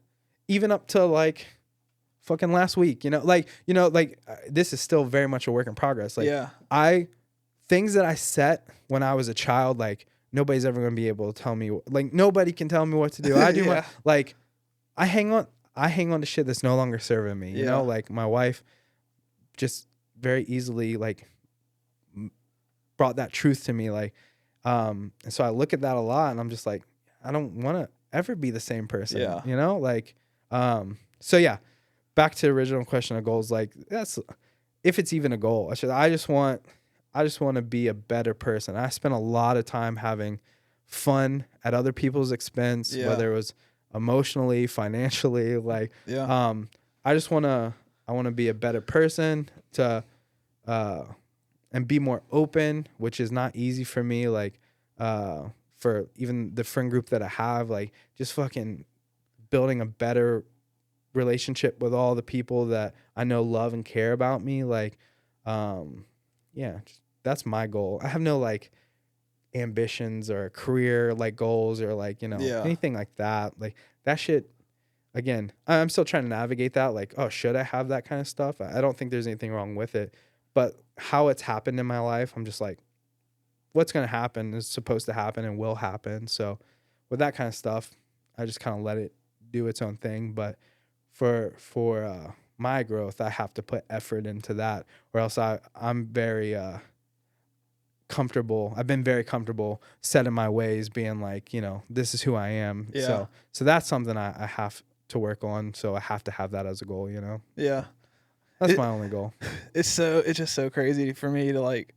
even up to like fucking last week, you know, like this is still very much a work in progress. Like things that I set when I was a child, like nobody's ever going to be able to tell me, like nobody can tell me what to do. I do my, like I hang on to shit that's no longer serving me, you know, like my wife just very easily like brought that truth to me. Like, and so I look at that a lot and I'm just like, I don't want to ever be the same person, you know, like, so yeah, back to the original question of goals. Like that's, if it's even a goal, I just want to be a better person. I spent a lot of time having fun at other people's expense, whether it was emotionally, financially, like, I want to be a better person to, and be more open, which is not easy for me. Like, for even the friend group that I have, like just fucking building a better relationship with all the people that I know love and care about me. Like, that's my goal. I have no like ambitions or career like goals or like, you know, anything like that. Like that shit, again, I'm still trying to navigate that. Like, oh, should I have that kind of stuff? I don't think there's anything wrong with it, but how it's happened in my life, I'm just like, what's going to happen is supposed to happen and will happen. So with that kind of stuff, I just kind of let it do its own thing. But for my growth, I have to put effort into that, or else I'm very comfortable. I've been very comfortable set in my ways, being like, you know, this is who I am. So that's something I have to work on. So I have to have that as a goal, you know? Yeah. That's my only goal. It's just so crazy for me to like,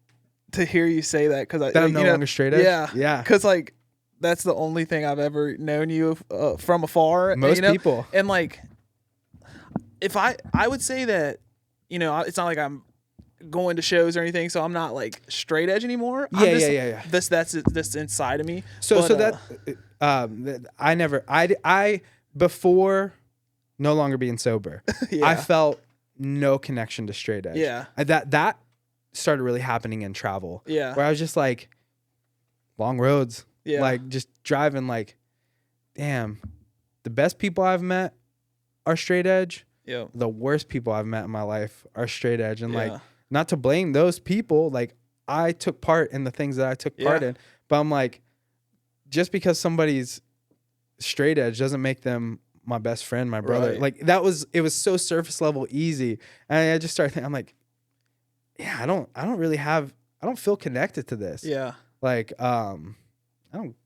to hear you say that. Cause I'm no longer straight edge. Yeah. Yeah. Cause like, that's the only thing I've ever known you from afar. Most you know? people. And like, if I would say that, you know, it's not like I'm going to shows or anything, so I'm not like straight edge anymore. Yeah. That's inside of me. I before no longer being sober, I felt no connection to straight edge. Yeah. That started really happening in travel. Yeah. Where I was just like, long roads. Yeah. Like just driving like, damn, the best people I've met are straight edge. Yeah. The worst people I've met in my life are straight edge. And like, not to blame those people, like I took part in the things that I took part in, but I'm like, just because somebody's straight edge doesn't make them my best friend, my brother. Right. Like it was so surface level easy. And I just started thinking, I'm like, yeah, I don't feel connected to this. Yeah. Like, I don't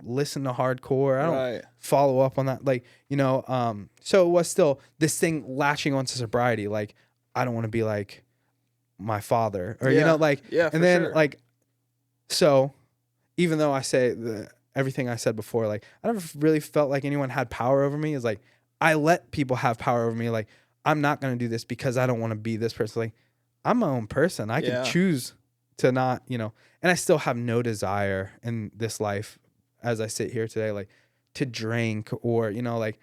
listen to hardcore. I don't Right. follow up on that. Like, so it was still this thing latching onto sobriety. Like, I don't want to be like my father or, Yeah. like, Yeah, for and then sure. like, so even though I say everything I said before, like, I never really felt like anyone had power over me. Is like, I let people have power over me. Like, I'm not going to do this because I don't want to be this person. Like, I'm my own person. I can Yeah. choose to not, and I still have no desire in this life as I sit here today, like to drink or, like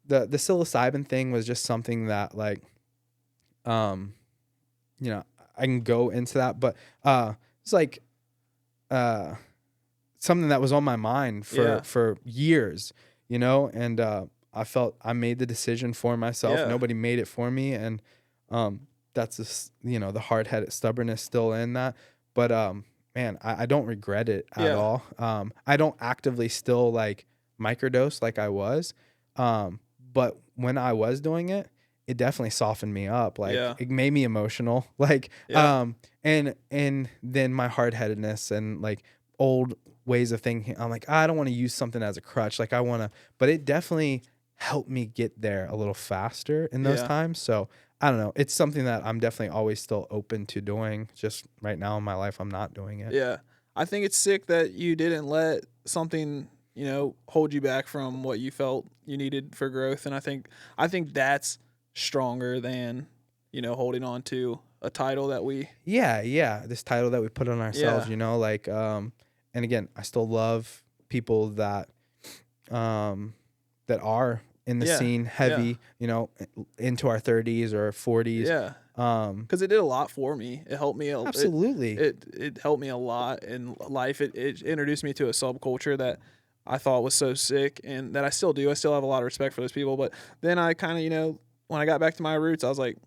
the psilocybin thing was just something that like, I can go into that, but, it's like, something that was on my mind for years, and, I felt I made the decision for myself. Yeah. Nobody made it for me. And, that's just, the hard-headed stubbornness still in that. But, man, I don't regret it at all. I don't actively still like microdose like I was. But when I was doing it, it definitely softened me up. Like it made me emotional. Like, and then my hard-headedness and like old ways of thinking, I'm like, I don't want to use something as a crutch. Like I want to, but it definitely helped me get there a little faster in those times. So I don't know. It's something that I'm definitely always still open to doing. Just right now in my life, I'm not doing it. Yeah. I think it's sick that you didn't let something, hold you back from what you felt you needed for growth. And I think that's stronger than, holding on to a title that we. Yeah. This title that we put on ourselves, like, and again, I still love people that are in the scene heavy, into our 30s or 40s. Yeah. Because it did a lot for me. It helped me. Absolutely. It helped me a lot in life. It introduced me to a subculture that I thought was so sick and that I still do. I still have a lot of respect for those people. But then I kind of, when I got back to my roots, I was like,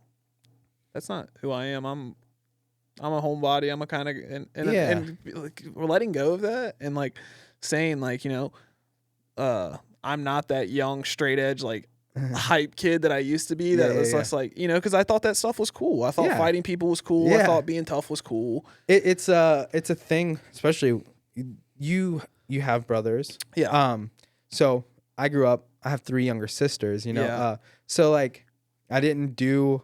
that's not who I am. I'm a homebody. I'm a kind of, and like, we're letting go of that and like saying like, I'm not that young, straight edge, like hype kid that I used to be. That was just like, because I thought that stuff was cool. I thought fighting people was cool. I thought being tough was cool. It's a thing, especially you have brothers. Yeah. So I grew up, I have 3 younger sisters, so like I didn't do,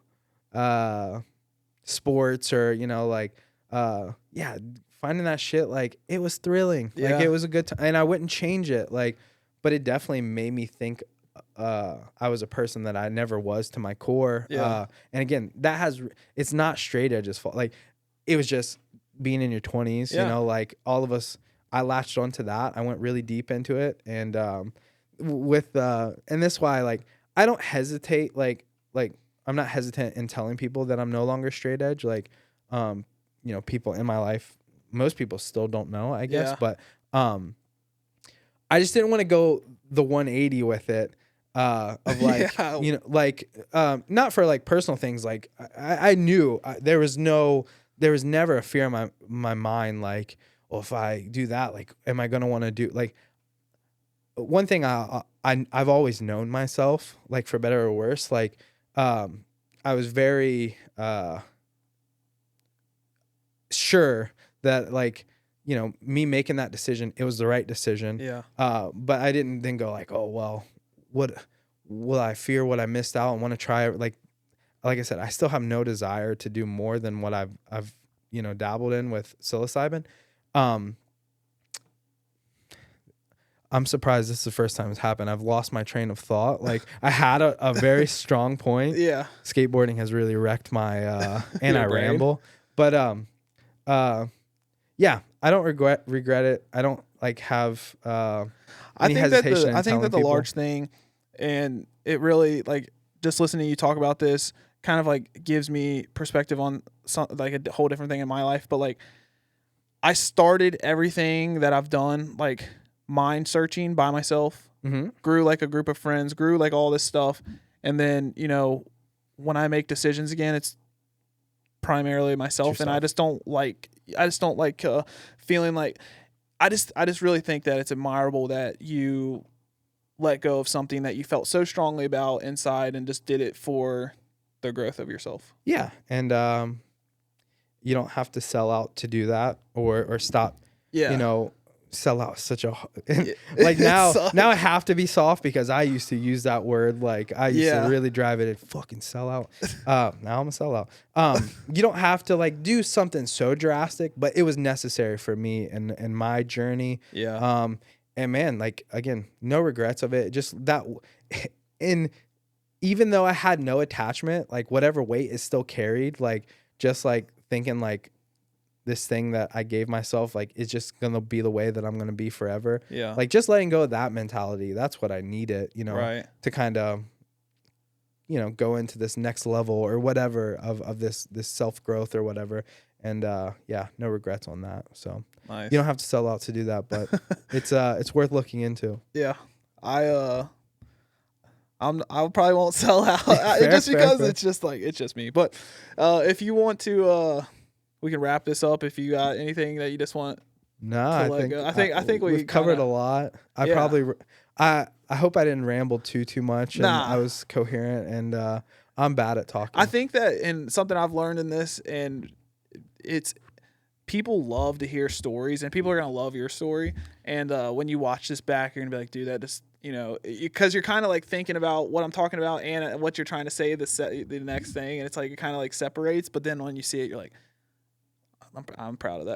sports or, like, finding that shit, like it was thrilling. Like it was a good time and I wouldn't change it. Like, but it definitely made me think I was a person that I never was to my core. And again, it's not straight edge's fault. Like it was just being in your 20s, like all of us, I latched onto that. I went really deep into it. And and that's why like I don't hesitate, like I'm not hesitant in telling people that I'm no longer straight edge. Like, people in my life, most people still don't know, I guess. But I just didn't want to go the 180 with it, of like, not for like personal things. Like I knew there was never a fear in my mind. Like, well, if I do that, like, am I going to want to do like one thing I've always known myself, like for better or worse, like, I was very, sure that like, me making that decision, it was the right decision. Yeah. But I didn't then go like, oh, well, will I fear what I missed out and want to try? Like I said, I still have no desire to do more than what I've dabbled in with psilocybin. I'm surprised this is the first time it's happened. I've lost my train of thought. Like I had a very strong point. Yeah. Skateboarding has really wrecked my, and I brain. ramble, but, yeah, I don't regret it. I don't like have, any hesitation. I think that the large thing, and it really like just listening to you talk about this kind of like gives me perspective on some, like a whole different thing in my life. But like I started everything that I've done, like mind searching by myself, grew like a group of friends, grew like all this stuff. And then, when I make decisions again, it's primarily myself. And I just don't like feeling like, I just really think that it's admirable that you let go of something that you felt so strongly about inside and just did it for the growth of yourself. Yeah. And, you don't have to sell out to do that, or stop, Yeah. you know, sell out such a Yeah. like now Sucks. now I have to be soft because I used to use that word, like I used Yeah. to really drive it and fucking sell out. Now I'm a sellout. You don't have to like do something so drastic, but it was necessary for me and my journey. Yeah. And man, like again, no regrets of it. Just that, in even though I had no attachment, like whatever weight is still carried, like just like thinking like this thing that I gave myself, like, is just gonna be the way that I'm gonna be forever. Yeah. Like just letting go of that mentality. That's what I needed, you know, Right. to kind of, you know, go into this next level or whatever of this self growth or whatever. And yeah, no regrets on that. So Nice. you don't have to sell out to do that, but it's worth looking into. Yeah. I probably won't sell out Fair, just because fair. it's just like, it's just me. But if you want to, we can wrap this up if you got anything that you just want. No, I think we've covered kinda, a lot. Yeah. I hope I didn't ramble too much and Nah. I was coherent, and I'm bad at talking. I think that, and something I've learned in this, and it's, people love to hear stories, and people are gonna love your story. And when you watch this back, you're gonna be like, dude, that just, you know, because you're kind of like thinking about what I'm talking about and what you're trying to say the next thing, and it's like it kind of like separates. But then when you see it, you're like, I'm proud of that.